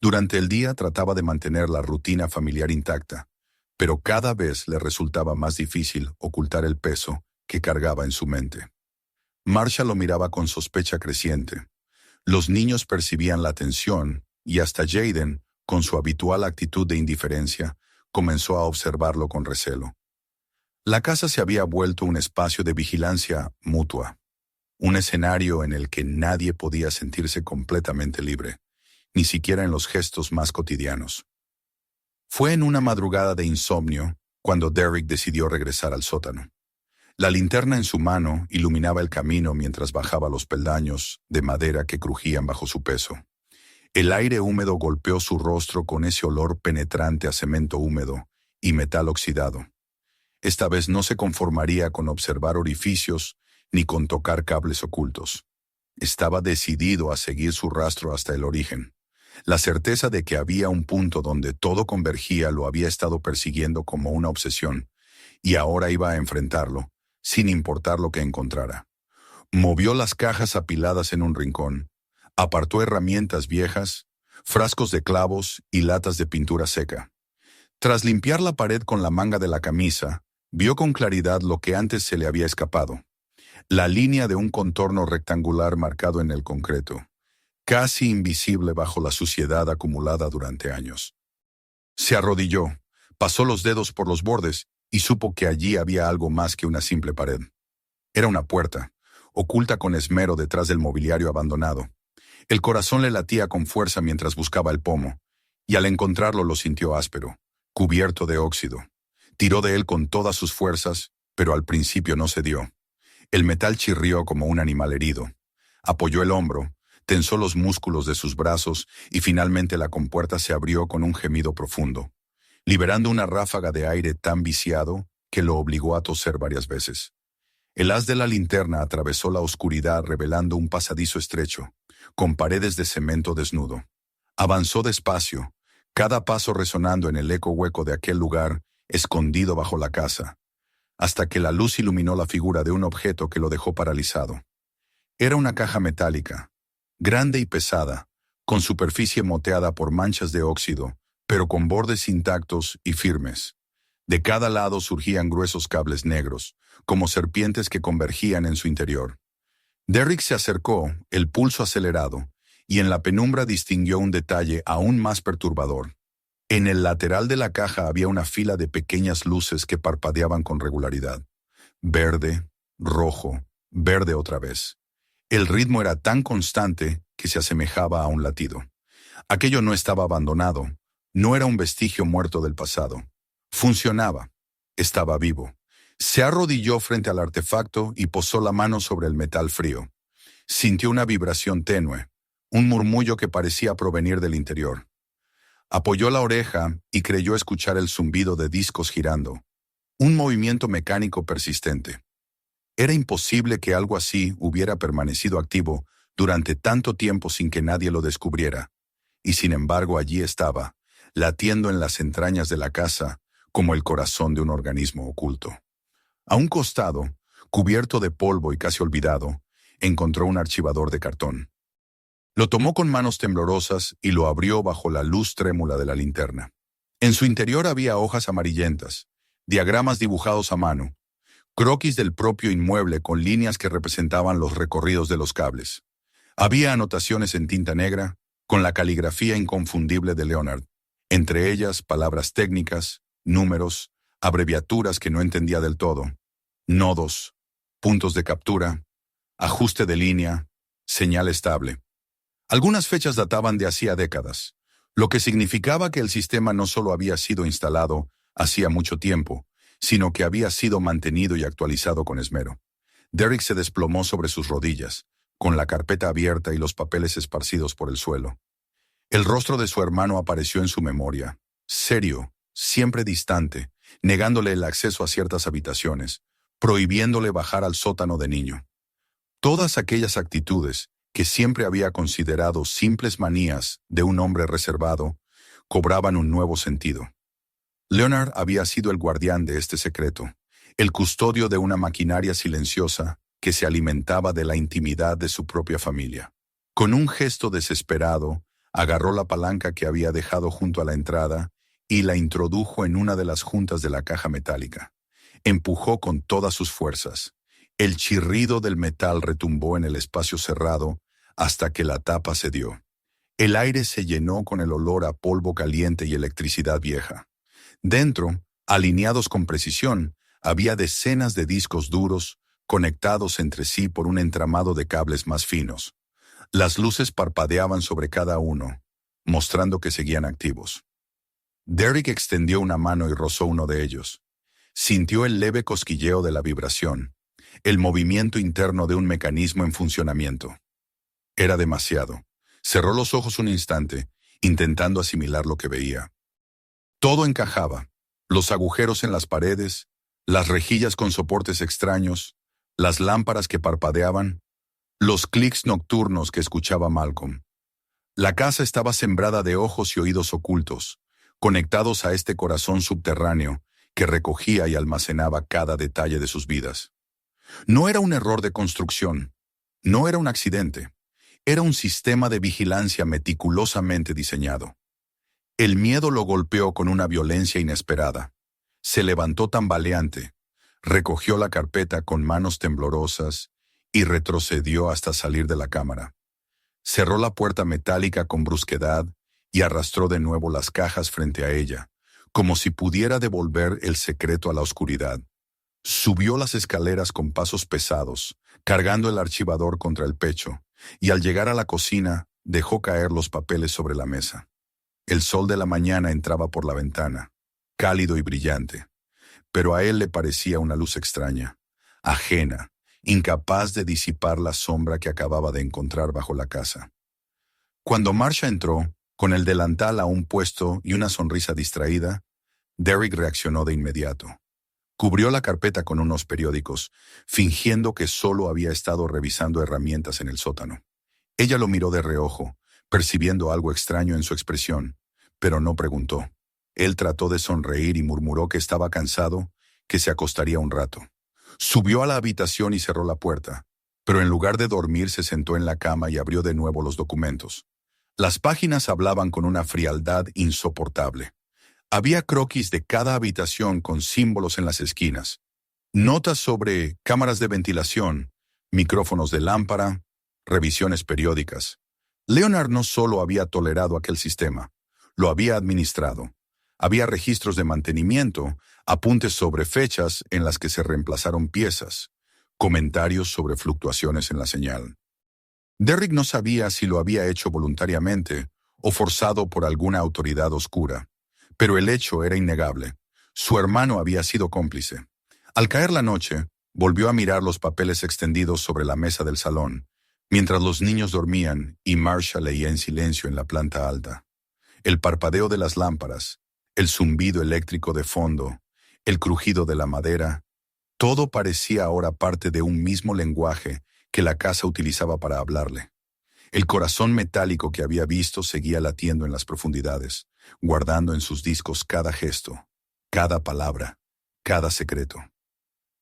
Durante el día trataba de mantener la rutina familiar intacta, pero cada vez le resultaba más difícil ocultar el peso que cargaba en su mente. Marsha lo miraba con sospecha creciente. Los niños percibían la tensión y hasta Jaden, con su habitual actitud de indiferencia, comenzó a observarlo con recelo. La casa se había vuelto un espacio de vigilancia mutua, un escenario en el que nadie podía sentirse completamente libre, ni siquiera en los gestos más cotidianos. Fue en una madrugada de insomnio cuando Derek decidió regresar al sótano. La linterna en su mano iluminaba el camino mientras bajaba los peldaños de madera que crujían bajo su peso. El aire húmedo golpeó su rostro con ese olor penetrante a cemento húmedo y metal oxidado. Esta vez no se conformaría con observar orificios ni con tocar cables ocultos. Estaba decidido a seguir su rastro hasta el origen. La certeza de que había un punto donde todo convergía lo había estado persiguiendo como una obsesión, y ahora iba a enfrentarlo, sin importar lo que encontrara. Movió las cajas apiladas en un rincón, apartó herramientas viejas, frascos de clavos y latas de pintura seca. Tras limpiar la pared con la manga de la camisa, vio con claridad lo que antes se le había escapado: la línea de un contorno rectangular marcado en el concreto, casi invisible bajo la suciedad acumulada durante años. Se arrodilló, pasó los dedos por los bordes y supo que allí había algo más que una simple pared. Era una puerta, oculta con esmero detrás del mobiliario abandonado. El corazón le latía con fuerza mientras buscaba el pomo, y al encontrarlo lo sintió áspero, cubierto de óxido. Tiró de él con todas sus fuerzas, pero al principio no cedió. El metal chirrió como un animal herido. Apoyó el hombro, tensó los músculos de sus brazos y finalmente la compuerta se abrió con un gemido profundo, liberando una ráfaga de aire tan viciado que lo obligó a toser varias veces. El haz de la linterna atravesó la oscuridad revelando un pasadizo estrecho, con paredes de cemento desnudo. Avanzó despacio, cada paso resonando en el eco hueco de aquel lugar escondido bajo la casa, hasta que la luz iluminó la figura de un objeto que lo dejó paralizado. Era una caja metálica, grande y pesada, con superficie moteada por manchas de óxido, pero con bordes intactos y firmes. De cada lado surgían gruesos cables negros, como serpientes que convergían en su interior. Derek se acercó, el pulso acelerado, y en la penumbra distinguió un detalle aún más perturbador. En el lateral de la caja había una fila de pequeñas luces que parpadeaban con regularidad. Verde, rojo, verde otra vez. El ritmo era tan constante que se asemejaba a un latido. Aquello no estaba abandonado, no era un vestigio muerto del pasado. Funcionaba, estaba vivo. Se arrodilló frente al artefacto y posó la mano sobre el metal frío. Sintió una vibración tenue, un murmullo que parecía provenir del interior. Apoyó la oreja y creyó escuchar el zumbido de discos girando, un movimiento mecánico persistente. Era imposible que algo así hubiera permanecido activo durante tanto tiempo sin que nadie lo descubriera, y sin embargo allí estaba, latiendo en las entrañas de la casa como el corazón de un organismo oculto. A un costado, cubierto de polvo y casi olvidado, encontró un archivador de cartón. Lo tomó con manos temblorosas y lo abrió bajo la luz trémula de la linterna. En su interior había hojas amarillentas, diagramas dibujados a mano, croquis del propio inmueble con líneas que representaban los recorridos de los cables. Había anotaciones en tinta negra, con la caligrafía inconfundible de Leonard, entre ellas palabras técnicas, números, abreviaturas que no entendía del todo, nodos, puntos de captura, ajuste de línea, señal estable. Algunas fechas databan de hacía décadas, lo que significaba que el sistema no solo había sido instalado hacía mucho tiempo, sino que había sido mantenido y actualizado con esmero. Derek se desplomó sobre sus rodillas, con la carpeta abierta y los papeles esparcidos por el suelo. El rostro de su hermano apareció en su memoria, serio, siempre distante, negándole el acceso a ciertas habitaciones, prohibiéndole bajar al sótano de niño. Todas aquellas actitudes, que siempre había considerado simples manías de un hombre reservado, cobraban un nuevo sentido. Leonard había sido el guardián de este secreto, el custodio de una maquinaria silenciosa que se alimentaba de la intimidad de su propia familia. Con un gesto desesperado, agarró la palanca que había dejado junto a la entrada y la introdujo en una de las juntas de la caja metálica. Empujó con todas sus fuerzas. El chirrido del metal retumbó en el espacio cerrado hasta que la tapa cedió. El aire se llenó con el olor a polvo caliente y electricidad vieja. Dentro, alineados con precisión, había decenas de discos duros conectados entre sí por un entramado de cables más finos. Las luces parpadeaban sobre cada uno, mostrando que seguían activos. Derek extendió una mano y rozó uno de ellos. Sintió el leve cosquilleo de la vibración, el movimiento interno de un mecanismo en funcionamiento. Era demasiado. Cerró los ojos un instante, intentando asimilar lo que veía. Todo encajaba: los agujeros en las paredes, las rejillas con soportes extraños, las lámparas que parpadeaban, los clics nocturnos que escuchaba Malcolm. La casa estaba sembrada de ojos y oídos ocultos, conectados a este corazón subterráneo que recogía y almacenaba cada detalle de sus vidas. No era un error de construcción, no era un accidente, era un sistema de vigilancia meticulosamente diseñado. El miedo lo golpeó con una violencia inesperada. Se levantó tambaleante, recogió la carpeta con manos temblorosas y retrocedió hasta salir de la cámara. Cerró la puerta metálica con brusquedad y arrastró de nuevo las cajas frente a ella, como si pudiera devolver el secreto a la oscuridad. Subió las escaleras con pasos pesados, cargando el archivador contra el pecho, y al llegar a la cocina, dejó caer los papeles sobre la mesa. El sol de la mañana entraba por la ventana, cálido y brillante, pero a él le parecía una luz extraña, ajena, incapaz de disipar la sombra que acababa de encontrar bajo la casa. Cuando Marcia entró, con el delantal aún puesto y una sonrisa distraída, Derek reaccionó de inmediato. Cubrió la carpeta con unos periódicos, fingiendo que solo había estado revisando herramientas en el sótano. Ella lo miró de reojo, percibiendo algo extraño en su expresión, pero no preguntó. Él trató de sonreír y murmuró que estaba cansado, que se acostaría un rato. Subió a la habitación y cerró la puerta, pero en lugar de dormir se sentó en la cama y abrió de nuevo los documentos. Las páginas hablaban con una frialdad insoportable. Había croquis de cada habitación con símbolos en las esquinas, notas sobre cámaras de ventilación, micrófonos de lámpara, revisiones periódicas. Leonard no solo había tolerado aquel sistema, lo había administrado. Había registros de mantenimiento, apuntes sobre fechas en las que se reemplazaron piezas, comentarios sobre fluctuaciones en la señal. Derek no sabía si lo había hecho voluntariamente o forzado por alguna autoridad oscura, pero el hecho era innegable. Su hermano había sido cómplice. Al caer la noche, volvió a mirar los papeles extendidos sobre la mesa del salón, mientras los niños dormían y Marcia leía en silencio en la planta alta. El parpadeo de las lámparas, el zumbido eléctrico de fondo, el crujido de la madera, todo parecía ahora parte de un mismo lenguaje que la casa utilizaba para hablarle. El corazón metálico que había visto seguía latiendo en las profundidades, guardando en sus discos cada gesto, cada palabra, cada secreto.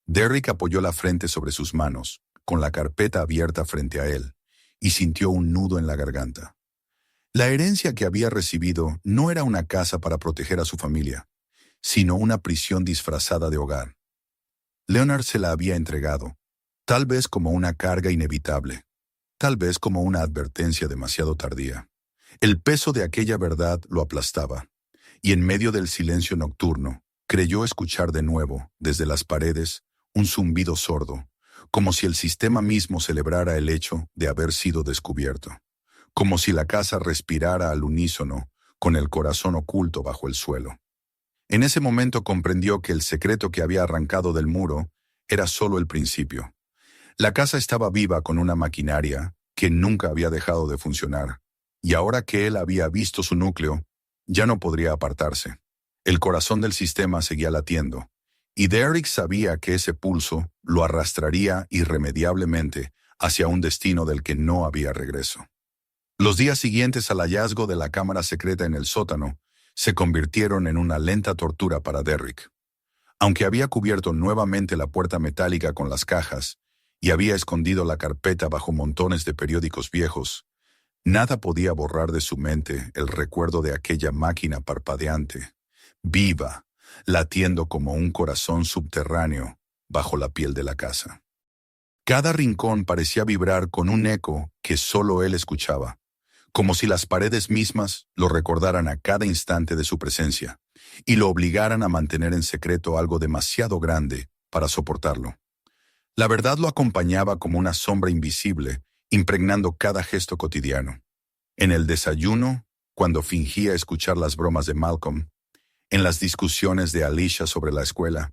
Derek apoyó la frente sobre sus manos, con la carpeta abierta frente a él, y sintió un nudo en la garganta. La herencia que había recibido no era una casa para proteger a su familia, sino una prisión disfrazada de hogar. Leonard se la había entregado, tal vez como una carga inevitable, tal vez como una advertencia demasiado tardía. El peso de aquella verdad lo aplastaba, y en medio del silencio nocturno, creyó escuchar de nuevo, desde las paredes, un zumbido sordo, como si el sistema mismo celebrara el hecho de haber sido descubierto, como si la casa respirara al unísono, con el corazón oculto bajo el suelo. En ese momento comprendió que el secreto que había arrancado del muro era solo el principio. La casa estaba viva con una maquinaria que nunca había dejado de funcionar, y ahora que él había visto su núcleo, ya no podría apartarse. El corazón del sistema seguía latiendo, y Derek sabía que ese pulso lo arrastraría irremediablemente hacia un destino del que no había regreso. Los días siguientes al hallazgo de la cámara secreta en el sótano se convirtieron en una lenta tortura para Derek. Aunque había cubierto nuevamente la puerta metálica con las cajas y había escondido la carpeta bajo montones de periódicos viejos, nada podía borrar de su mente el recuerdo de aquella máquina parpadeante, viva, latiendo como un corazón subterráneo bajo la piel de la casa. Cada rincón parecía vibrar con un eco que solo él escuchaba, como si las paredes mismas lo recordaran a cada instante de su presencia y lo obligaran a mantener en secreto algo demasiado grande para soportarlo. La verdad lo acompañaba como una sombra invisible, impregnando cada gesto cotidiano. En el desayuno, cuando fingía escuchar las bromas de Malcolm, en las discusiones de Alicia sobre la escuela,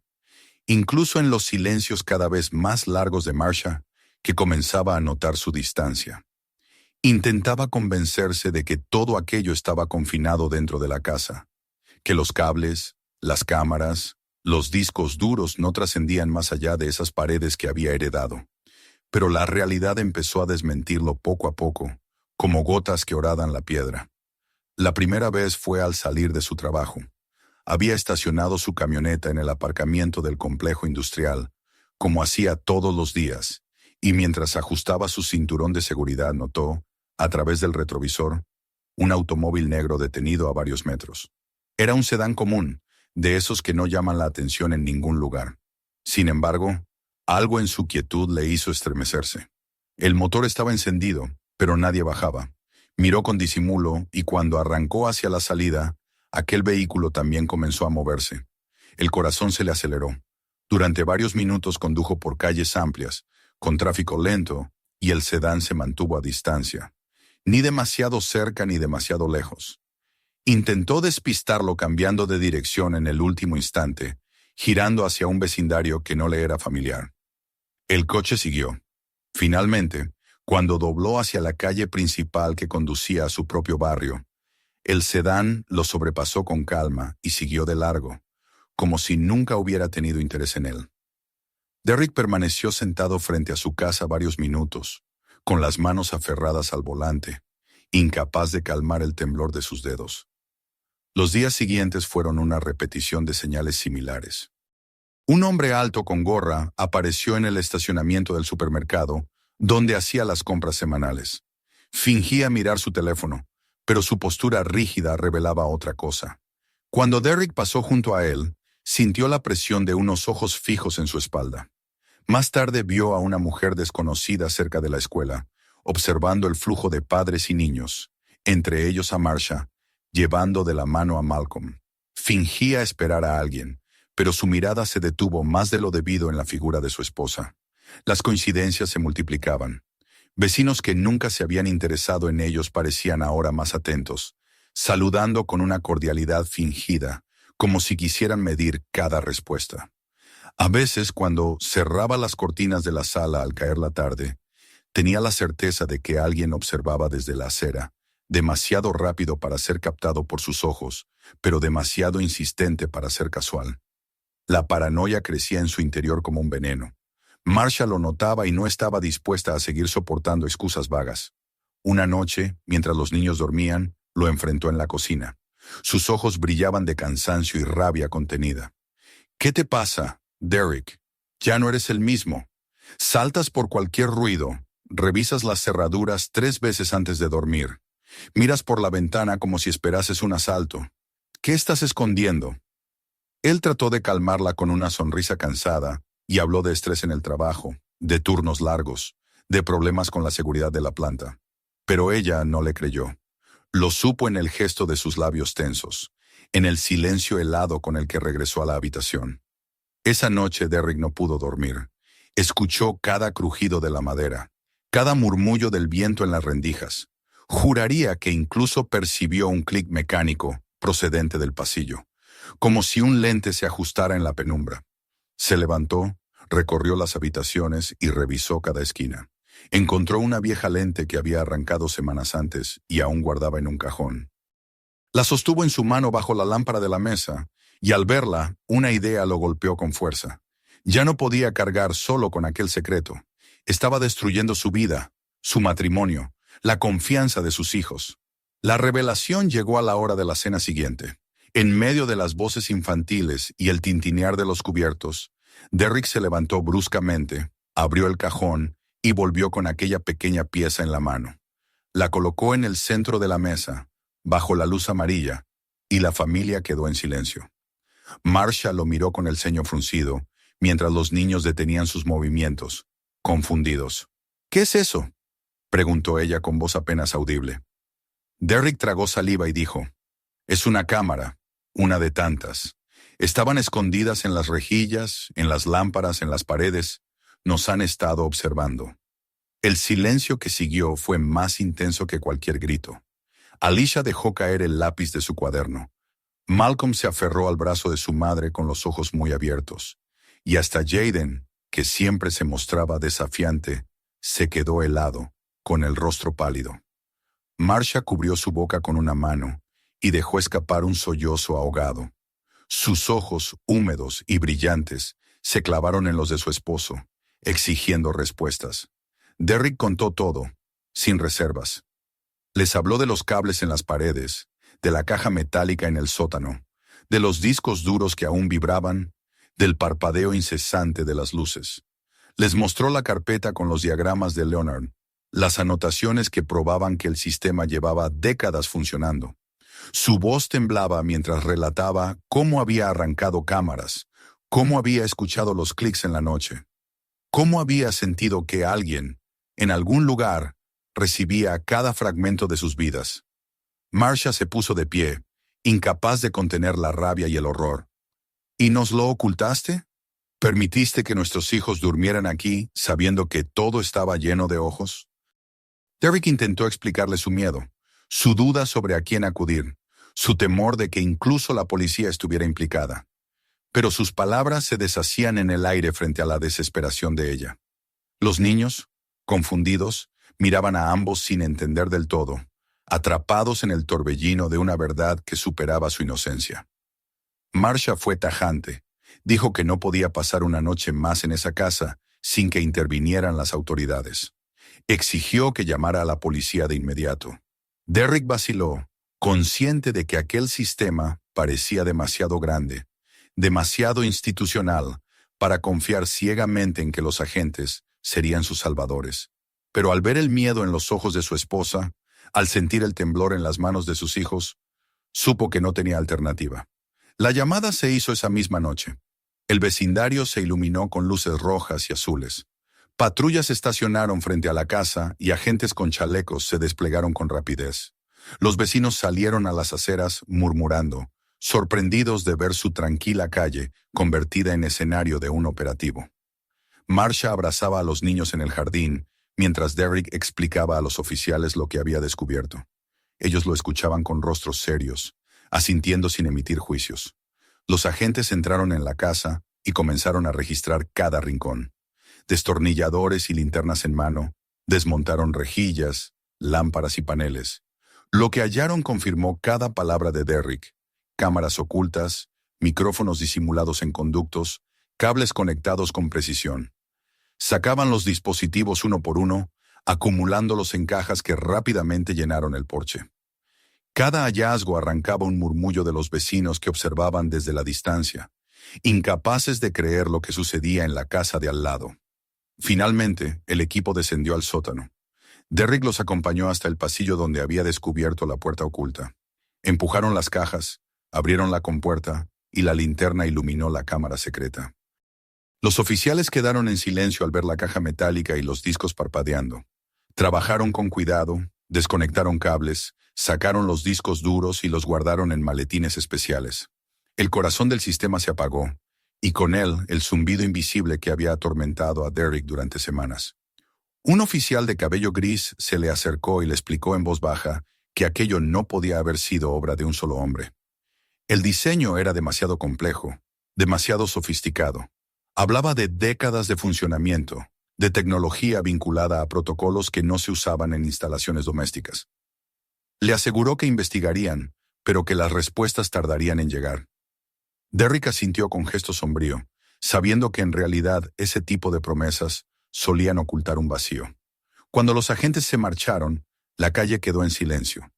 incluso en los silencios cada vez más largos de Marcia, que comenzaba a notar su distancia. Intentaba convencerse de que todo aquello estaba confinado dentro de la casa, que los cables, las cámaras, los discos duros no trascendían más allá de esas paredes que había heredado. Pero la realidad empezó a desmentirlo poco a poco, como gotas que horadan la piedra. La primera vez fue al salir de su trabajo. Había estacionado su camioneta en el aparcamiento del complejo industrial, como hacía todos los días, y mientras ajustaba su cinturón de seguridad notó, a través del retrovisor, un automóvil negro detenido a varios metros. Era un sedán común, de esos que no llaman la atención en ningún lugar. Sin embargo, algo en su quietud le hizo estremecerse. El motor estaba encendido, pero nadie bajaba. Miró con disimulo y cuando arrancó hacia la salida, aquel vehículo también comenzó a moverse. El corazón se le aceleró. Durante varios minutos condujo por calles amplias, con tráfico lento, y el sedán se mantuvo a distancia. Ni demasiado cerca ni demasiado lejos. Intentó despistarlo cambiando de dirección en el último instante, girando hacia un vecindario que no le era familiar. El coche siguió. Finalmente, cuando dobló hacia la calle principal que conducía a su propio barrio, el sedán lo sobrepasó con calma y siguió de largo, como si nunca hubiera tenido interés en él. Derrick permaneció sentado frente a su casa varios minutos, con las manos aferradas al volante, incapaz de calmar el temblor de sus dedos. Los días siguientes fueron una repetición de señales similares. Un hombre alto con gorra apareció en el estacionamiento del supermercado, donde hacía las compras semanales. Fingía mirar su teléfono, pero su postura rígida revelaba otra cosa. Cuando Derrick pasó junto a él, sintió la presión de unos ojos fijos en su espalda. Más tarde vio a una mujer desconocida cerca de la escuela, observando el flujo de padres y niños, entre ellos a Marcia, llevando de la mano a Malcolm. Fingía esperar a alguien, pero su mirada se detuvo más de lo debido en la figura de su esposa. Las coincidencias se multiplicaban. Vecinos que nunca se habían interesado en ellos parecían ahora más atentos, saludando con una cordialidad fingida, como si quisieran medir cada respuesta. A veces, cuando cerraba las cortinas de la sala al caer la tarde, tenía la certeza de que alguien observaba desde la acera, demasiado rápido para ser captado por sus ojos, pero demasiado insistente para ser casual. La paranoia crecía en su interior como un veneno. Marcia lo notaba y no estaba dispuesta a seguir soportando excusas vagas. Una noche, mientras los niños dormían, lo enfrentó en la cocina. Sus ojos brillaban de cansancio y rabia contenida. ¿Qué te pasa, Derrick? Ya no eres el mismo. Saltas por cualquier ruido, revisas las cerraduras 3 veces antes de dormir. Miras por la ventana como si esperases un asalto. ¿Qué estás escondiendo? Él trató de calmarla con una sonrisa cansada y habló de estrés en el trabajo, de turnos largos, de problemas con la seguridad de la planta. Pero ella no le creyó. Lo supo en el gesto de sus labios tensos, en el silencio helado con el que regresó a la habitación. Esa noche Derrick no pudo dormir. Escuchó cada crujido de la madera, cada murmullo del viento en las rendijas. Juraría que incluso percibió un clic mecánico procedente del pasillo, como si un lente se ajustara en la penumbra. Se levantó, recorrió las habitaciones y revisó cada esquina. Encontró una vieja lente que había arrancado semanas antes y aún guardaba en un cajón. La sostuvo en su mano bajo la lámpara de la mesa, y al verla, una idea lo golpeó con fuerza. Ya no podía cargar solo con aquel secreto. Estaba destruyendo su vida, su matrimonio, la confianza de sus hijos. La revelación llegó a la hora de la cena siguiente. En medio de las voces infantiles y el tintinear de los cubiertos, Derrick se levantó bruscamente, Abrió el cajón y volvió con aquella pequeña pieza en la mano. La colocó en el centro de la mesa, bajo la luz amarilla, y la familia quedó en silencio. Marcia lo miró con el ceño fruncido, mientras los niños detenían sus movimientos, confundidos. «¿Qué es eso?», preguntó ella con voz apenas audible. Derrick tragó saliva y dijo: «Es una cámara, una de tantas. Estaban escondidas en las rejillas, en las lámparas, en las paredes. Nos han estado observando». El silencio que siguió fue más intenso que cualquier grito. Alicia dejó caer el lápiz de su cuaderno. Malcolm se aferró al brazo de su madre con los ojos muy abiertos. Y hasta Jaden, que siempre se mostraba desafiante, se quedó helado, con el rostro pálido. Marcia cubrió su boca con una mano y dejó escapar un sollozo ahogado. Sus ojos, húmedos y brillantes, se clavaron en los de su esposo, exigiendo respuestas. Derrick contó todo, sin reservas. Les habló de los cables en las paredes, de la caja metálica en el sótano, de los discos duros que aún vibraban, del parpadeo incesante de las luces. Les mostró la carpeta con los diagramas de Leonard, las anotaciones que probaban que el sistema llevaba décadas funcionando. Su voz temblaba mientras relataba cómo había arrancado cámaras, cómo había escuchado los clics en la noche, cómo había sentido que alguien, en algún lugar, recibía cada fragmento de sus vidas. Marcia se puso de pie, incapaz de contener la rabia y el horror. «¿Y nos lo ocultaste? ¿Permitiste que nuestros hijos durmieran aquí sabiendo que todo estaba lleno de ojos?» Derrick intentó explicarle su miedo, su duda sobre a quién acudir, su temor de que incluso la policía estuviera implicada. Pero sus palabras se deshacían en el aire frente a la desesperación de ella. Los niños, confundidos, miraban a ambos sin entender del todo, atrapados en el torbellino de una verdad que superaba su inocencia. Marcia fue tajante. Dijo que no podía pasar una noche más en esa casa sin que intervinieran las autoridades. Exigió que llamara a la policía de inmediato. Derrick vaciló, consciente de que aquel sistema parecía demasiado grande, demasiado institucional, para confiar ciegamente en que los agentes serían sus salvadores. Pero al ver el miedo en los ojos de su esposa, al sentir el temblor en las manos de sus hijos, supo que no tenía alternativa. La llamada se hizo esa misma noche. El vecindario se iluminó con luces rojas y azules. Patrullas estacionaron frente a la casa y agentes con chalecos se desplegaron con rapidez. Los vecinos salieron a las aceras murmurando, sorprendidos de ver su tranquila calle convertida en escenario de un operativo. Marcia abrazaba a los niños en el jardín, mientras Derrick explicaba a los oficiales lo que había descubierto. Ellos lo escuchaban con rostros serios, asintiendo sin emitir juicios. Los agentes entraron en la casa y comenzaron a registrar cada rincón. Destornilladores y linternas en mano, desmontaron rejillas, lámparas y paneles. Lo que hallaron confirmó cada palabra de Derrick: cámaras ocultas, micrófonos disimulados en conductos, cables conectados con precisión. Sacaban los dispositivos uno por uno, acumulándolos en cajas que rápidamente llenaron el porche. Cada hallazgo arrancaba un murmullo de los vecinos que observaban desde la distancia, incapaces de creer lo que sucedía en la casa de al lado. Finalmente, el equipo descendió al sótano. Derrick los acompañó hasta el pasillo donde había descubierto la puerta oculta. Empujaron las cajas, abrieron la compuerta y la linterna iluminó la cámara secreta. Los oficiales quedaron en silencio al ver la caja metálica y los discos parpadeando. Trabajaron con cuidado, desconectaron cables, sacaron los discos duros y los guardaron en maletines especiales. El corazón del sistema se apagó, y con él el zumbido invisible que había atormentado a Derrick durante semanas. Un oficial de cabello gris se le acercó y le explicó en voz baja que aquello no podía haber sido obra de un solo hombre. El diseño era demasiado complejo, demasiado sofisticado. Hablaba de décadas de funcionamiento, de tecnología vinculada a protocolos que no se usaban en instalaciones domésticas. Le aseguró que investigarían, pero que las respuestas tardarían en llegar. Derrick asintió con gesto sombrío, sabiendo que en realidad ese tipo de promesas solían ocultar un vacío. Cuando los agentes se marcharon, la calle quedó en silencio.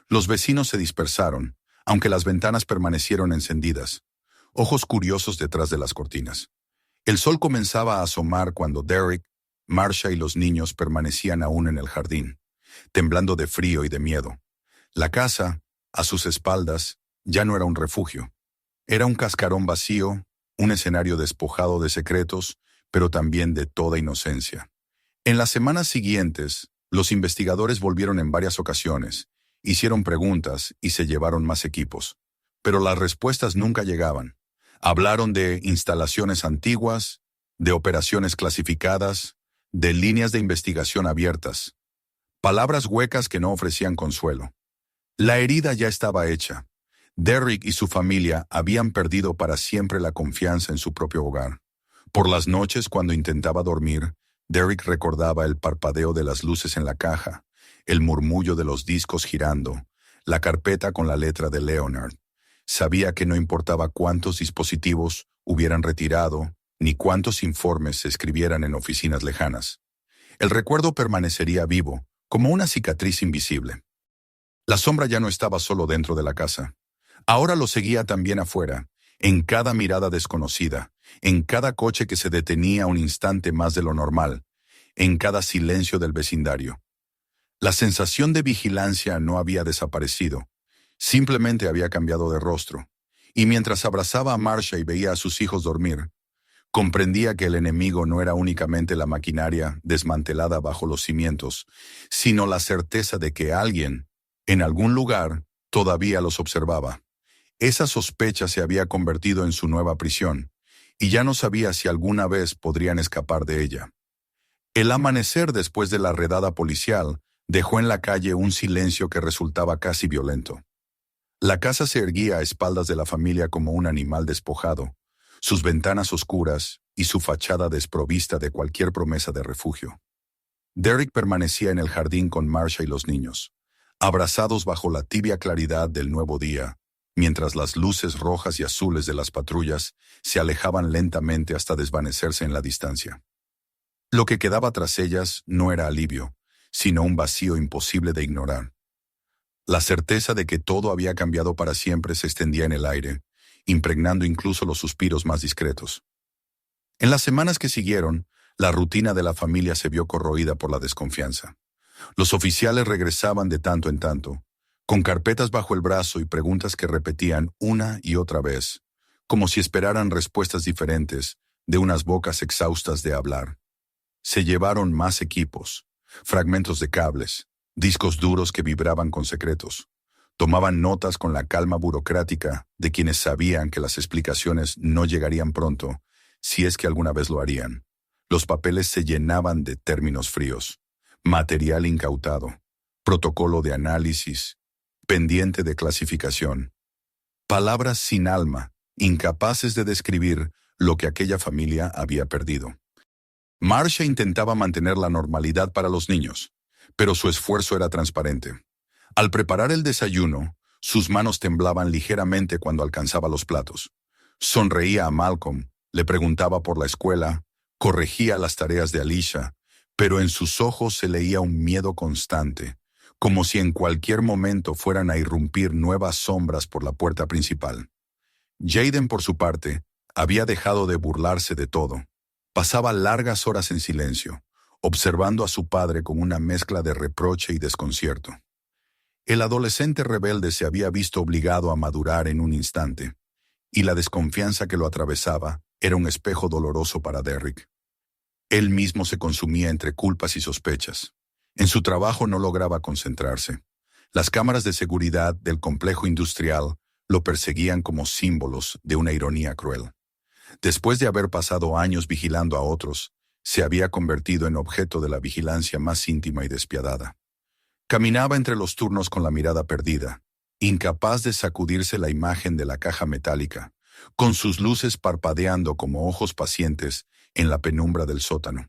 Los vecinos se dispersaron, aunque las ventanas permanecieron encendidas, ojos curiosos detrás de las cortinas. El sol comenzaba a asomar cuando Derek, Marcia y los niños permanecían aún en el jardín, temblando de frío y de miedo. La casa, a sus espaldas, ya no era un refugio. Era un cascarón vacío, un escenario despojado de secretos, pero también de toda inocencia. En las semanas siguientes, los investigadores volvieron en varias ocasiones, hicieron preguntas y se llevaron más equipos. Pero las respuestas nunca llegaban. Hablaron de instalaciones antiguas, de operaciones clasificadas, de líneas de investigación abiertas. Palabras huecas que no ofrecían consuelo. La herida ya estaba hecha. Derek y su familia habían perdido para siempre la confianza en su propio hogar. Por las noches, cuando intentaba dormir, Derek recordaba el parpadeo de las luces en la caja, el murmullo de los discos girando, la carpeta con la letra de Leonard. Sabía que no importaba cuántos dispositivos hubieran retirado, ni cuántos informes se escribieran en oficinas lejanas. El recuerdo permanecería vivo, como una cicatriz invisible. La sombra ya no estaba solo dentro de la casa. Ahora lo seguía también afuera, en cada mirada desconocida, en cada coche que se detenía un instante más de lo normal, en cada silencio del vecindario. La sensación de vigilancia no había desaparecido, simplemente había cambiado de rostro, y mientras abrazaba a Marcia y veía a sus hijos dormir, comprendía que el enemigo no era únicamente la maquinaria desmantelada bajo los cimientos, sino la certeza de que alguien, en algún lugar, todavía los observaba. Esa sospecha se había convertido en su nueva prisión, y ya no sabía si alguna vez podrían escapar de ella. El amanecer después de la redada policial dejó en la calle un silencio que resultaba casi violento. La casa se erguía a espaldas de la familia como un animal despojado, sus ventanas oscuras y su fachada desprovista de cualquier promesa de refugio. Derek permanecía en el jardín con Marcia y los niños, abrazados bajo la tibia claridad del nuevo día, mientras las luces rojas y azules de las patrullas se alejaban lentamente hasta desvanecerse en la distancia. Lo que quedaba tras ellas no era alivio, sino un vacío imposible de ignorar. La certeza de que todo había cambiado para siempre se extendía en el aire, impregnando incluso los suspiros más discretos. En las semanas que siguieron, la rutina de la familia se vio corroída por la desconfianza. Los oficiales regresaban de tanto en tanto, con carpetas bajo el brazo y preguntas que repetían una y otra vez, como si esperaran respuestas diferentes de unas bocas exhaustas de hablar. Se llevaron más equipos, fragmentos de cables, discos duros que vibraban con secretos. Tomaban notas con la calma burocrática de quienes sabían que las explicaciones no llegarían pronto, si es que alguna vez lo harían. Los papeles se llenaban de términos fríos, material incautado, protocolo de análisis, pendiente de clasificación. Palabras sin alma, incapaces de describir lo que aquella familia había perdido. Marcia intentaba mantener la normalidad para los niños, pero su esfuerzo era transparente. Al preparar el desayuno, sus manos temblaban ligeramente cuando alcanzaba los platos. Sonreía a Malcolm, le preguntaba por la escuela, corregía las tareas de Alicia, pero en sus ojos se leía un miedo constante, como si en cualquier momento fueran a irrumpir nuevas sombras por la puerta principal. Jaden, por su parte, había dejado de burlarse de todo. Pasaba largas horas en silencio, observando a su padre con una mezcla de reproche y desconcierto. El adolescente rebelde se había visto obligado a madurar en un instante, y la desconfianza que lo atravesaba era un espejo doloroso para Derek. Él mismo se consumía entre culpas y sospechas. En su trabajo no lograba concentrarse. Las cámaras de seguridad del complejo industrial lo perseguían como símbolos de una ironía cruel. Después de haber pasado años vigilando a otros, se había convertido en objeto de la vigilancia más íntima y despiadada. Caminaba entre los turnos con la mirada perdida, incapaz de sacudirse la imagen de la caja metálica, con sus luces parpadeando como ojos pacientes en la penumbra del sótano.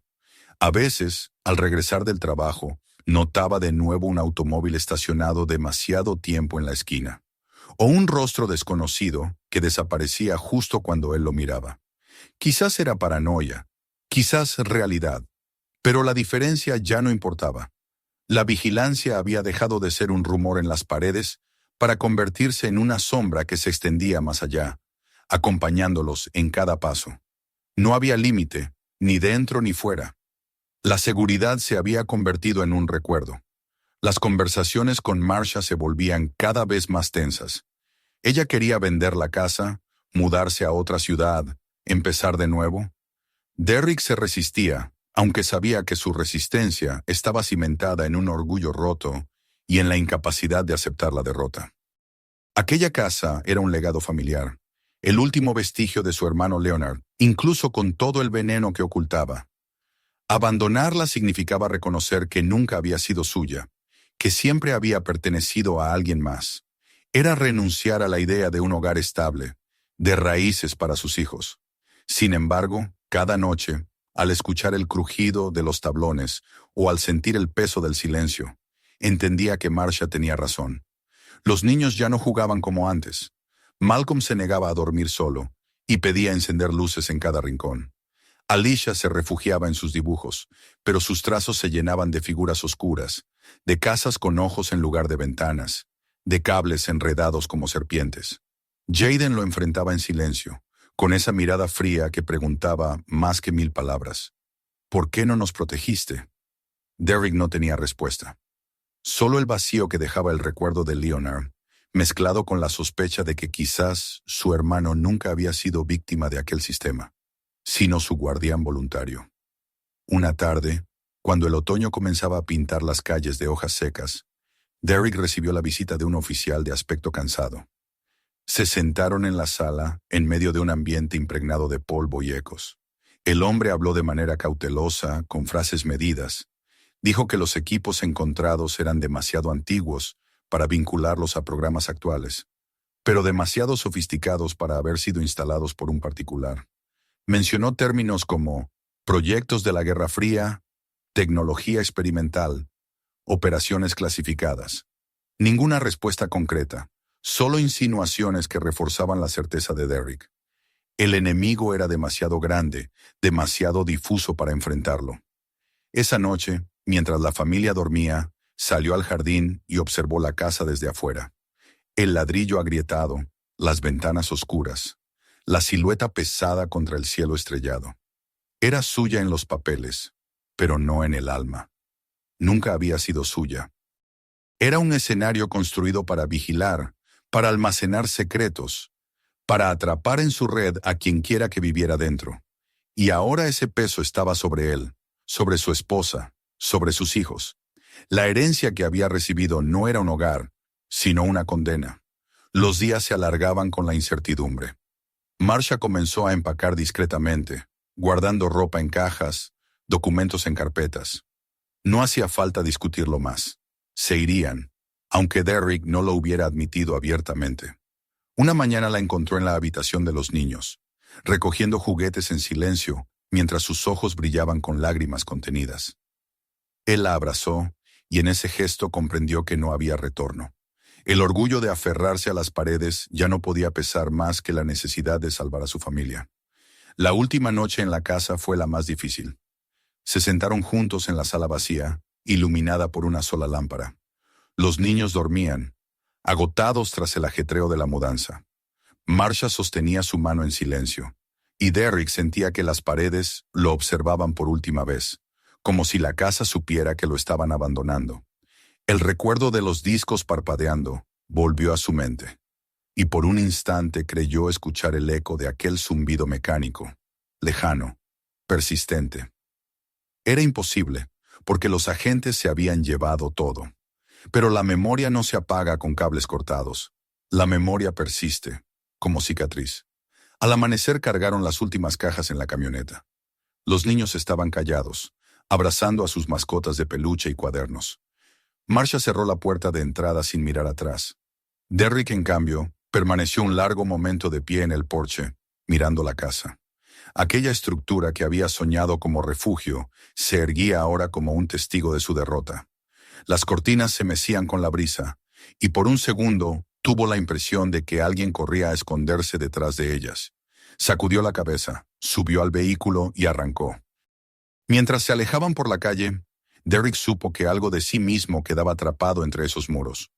A veces, al regresar del trabajo, notaba de nuevo un automóvil estacionado demasiado tiempo en la esquina, o un rostro desconocido que desaparecía justo cuando él lo miraba. Quizás era paranoia, quizás realidad, pero la diferencia ya no importaba. La vigilancia había dejado de ser un rumor en las paredes para convertirse en una sombra que se extendía más allá, acompañándolos en cada paso. No había límite, ni dentro ni fuera. La seguridad se había convertido en un recuerdo. Las conversaciones con Marcia se volvían cada vez más tensas. Ella quería vender la casa, mudarse a otra ciudad, empezar de nuevo. Derrick se resistía, aunque sabía que su resistencia estaba cimentada en un orgullo roto y en la incapacidad de aceptar la derrota. Aquella casa era un legado familiar, el último vestigio de su hermano Leonard, incluso con todo el veneno que ocultaba. Abandonarla significaba reconocer que nunca había sido suya, que siempre había pertenecido a alguien más. Era renunciar a la idea de un hogar estable, de raíces para sus hijos. Sin embargo, cada noche, al escuchar el crujido de los tablones o al sentir el peso del silencio, entendía que Marcia tenía razón. Los niños ya no jugaban como antes. Malcolm se negaba a dormir solo y pedía encender luces en cada rincón. Alicia se refugiaba en sus dibujos, pero sus trazos se llenaban de figuras oscuras, de casas con ojos en lugar de ventanas, de cables enredados como serpientes. Jaden lo enfrentaba en silencio, con esa mirada fría que preguntaba más que 1000 palabras. ¿Por qué no nos protegiste? Derrick no tenía respuesta. Solo el vacío que dejaba el recuerdo de Leonard, mezclado con la sospecha de que quizás su hermano nunca había sido víctima de aquel sistema, sino su guardián voluntario. Una tarde, cuando el otoño comenzaba a pintar las calles de hojas secas, Derrick recibió la visita de un oficial de aspecto cansado. Se sentaron en la sala, en medio de un ambiente impregnado de polvo y ecos. El hombre habló de manera cautelosa, con frases medidas. Dijo que los equipos encontrados eran demasiado antiguos para vincularlos a programas actuales, pero demasiado sofisticados para haber sido instalados por un particular. Mencionó términos como proyectos de la Guerra Fría, tecnología experimental, operaciones clasificadas. Ninguna respuesta concreta, solo insinuaciones que reforzaban la certeza de Derrick. El enemigo era demasiado grande, demasiado difuso para enfrentarlo. Esa noche, mientras la familia dormía, salió al jardín y observó la casa desde afuera. El ladrillo agrietado, las ventanas oscuras, la silueta pesada contra el cielo estrellado. Era suya en los papeles, pero no en el alma. Nunca había sido suya. Era un escenario construido para vigilar, para almacenar secretos, para atrapar en su red a quien quiera que viviera dentro. Y ahora ese peso estaba sobre él, sobre su esposa, sobre sus hijos. La herencia que había recibido no era un hogar, sino una condena. Los días se alargaban con la incertidumbre. Marcia comenzó a empacar discretamente, guardando ropa en cajas, documentos en carpetas. No hacía falta discutirlo más. Se irían, aunque Derrick no lo hubiera admitido abiertamente. Una mañana la encontró en la habitación de los niños, recogiendo juguetes en silencio, mientras sus ojos brillaban con lágrimas contenidas. Él la abrazó, y en ese gesto comprendió que no había retorno. El orgullo de aferrarse a las paredes ya no podía pesar más que la necesidad de salvar a su familia. La última noche en la casa fue la más difícil. Se sentaron juntos en la sala vacía, iluminada por una sola lámpara. Los niños dormían, agotados tras el ajetreo de la mudanza. Marcia sostenía su mano en silencio, y Derrick sentía que las paredes lo observaban por última vez, como si la casa supiera que lo estaban abandonando. El recuerdo de los discos parpadeando volvió a su mente, y por un instante creyó escuchar el eco de aquel zumbido mecánico, lejano, persistente. Era imposible, porque los agentes se habían llevado todo. Pero la memoria no se apaga con cables cortados. La memoria persiste, como cicatriz. Al amanecer cargaron las últimas cajas en la camioneta. Los niños estaban callados, abrazando a sus mascotas de peluche y cuadernos. Marcia cerró la puerta de entrada sin mirar atrás. Derrick, en cambio, permaneció un largo momento de pie en el porche, mirando la casa. Aquella estructura que había soñado como refugio se erguía ahora como un testigo de su derrota. Las cortinas se mecían con la brisa, y por un segundo tuvo la impresión de que alguien corría a esconderse detrás de ellas. Sacudió la cabeza, subió al vehículo y arrancó. Mientras se alejaban por la calle, Derrick supo que algo de sí mismo quedaba atrapado entre esos muros.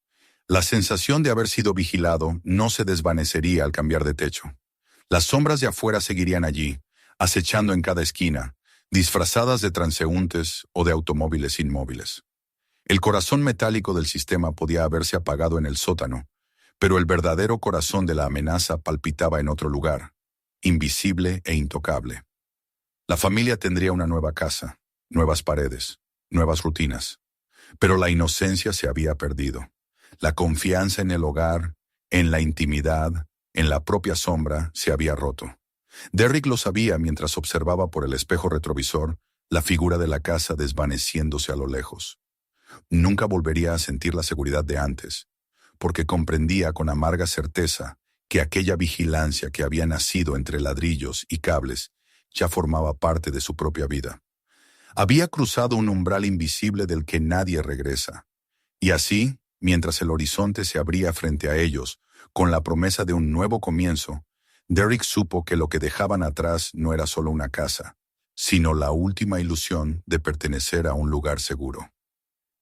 La sensación de haber sido vigilado no se desvanecería al cambiar de techo. Las sombras de afuera seguirían allí, acechando en cada esquina, disfrazadas de transeúntes o de automóviles inmóviles. El corazón metálico del sistema podía haberse apagado en el sótano, pero el verdadero corazón de la amenaza palpitaba en otro lugar, invisible e intocable. La familia tendría una nueva casa, nuevas paredes, nuevas rutinas, pero la inocencia se había perdido. La confianza en el hogar, en la intimidad, en la propia sombra, se había roto. Derrick lo sabía mientras observaba por el espejo retrovisor la figura de la casa desvaneciéndose a lo lejos. Nunca volvería a sentir la seguridad de antes, porque comprendía con amarga certeza que aquella vigilancia que había nacido entre ladrillos y cables ya formaba parte de su propia vida. Había cruzado un umbral invisible del que nadie regresa. Y así, mientras el horizonte se abría frente a ellos, con la promesa de un nuevo comienzo, Derrick supo que lo que dejaban atrás no era solo una casa, sino la última ilusión de pertenecer a un lugar seguro.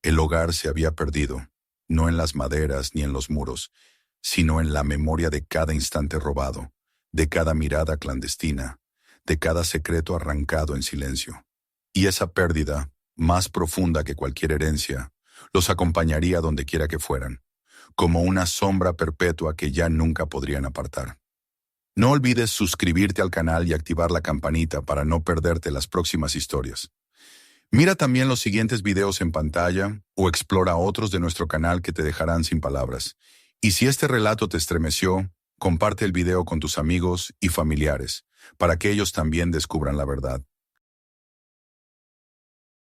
El hogar se había perdido, no en las maderas ni en los muros, sino en la memoria de cada instante robado, de cada mirada clandestina, de cada secreto arrancado en silencio. Y esa pérdida, más profunda que cualquier herencia, los acompañaría donde quiera que fueran, como una sombra perpetua que ya nunca podrían apartar. No olvides suscribirte al canal y activar la campanita para no perderte las próximas historias. Mira también los siguientes videos en pantalla o explora otros de nuestro canal que te dejarán sin palabras. Y si este relato te estremeció, comparte el video con tus amigos y familiares para que ellos también descubran la verdad.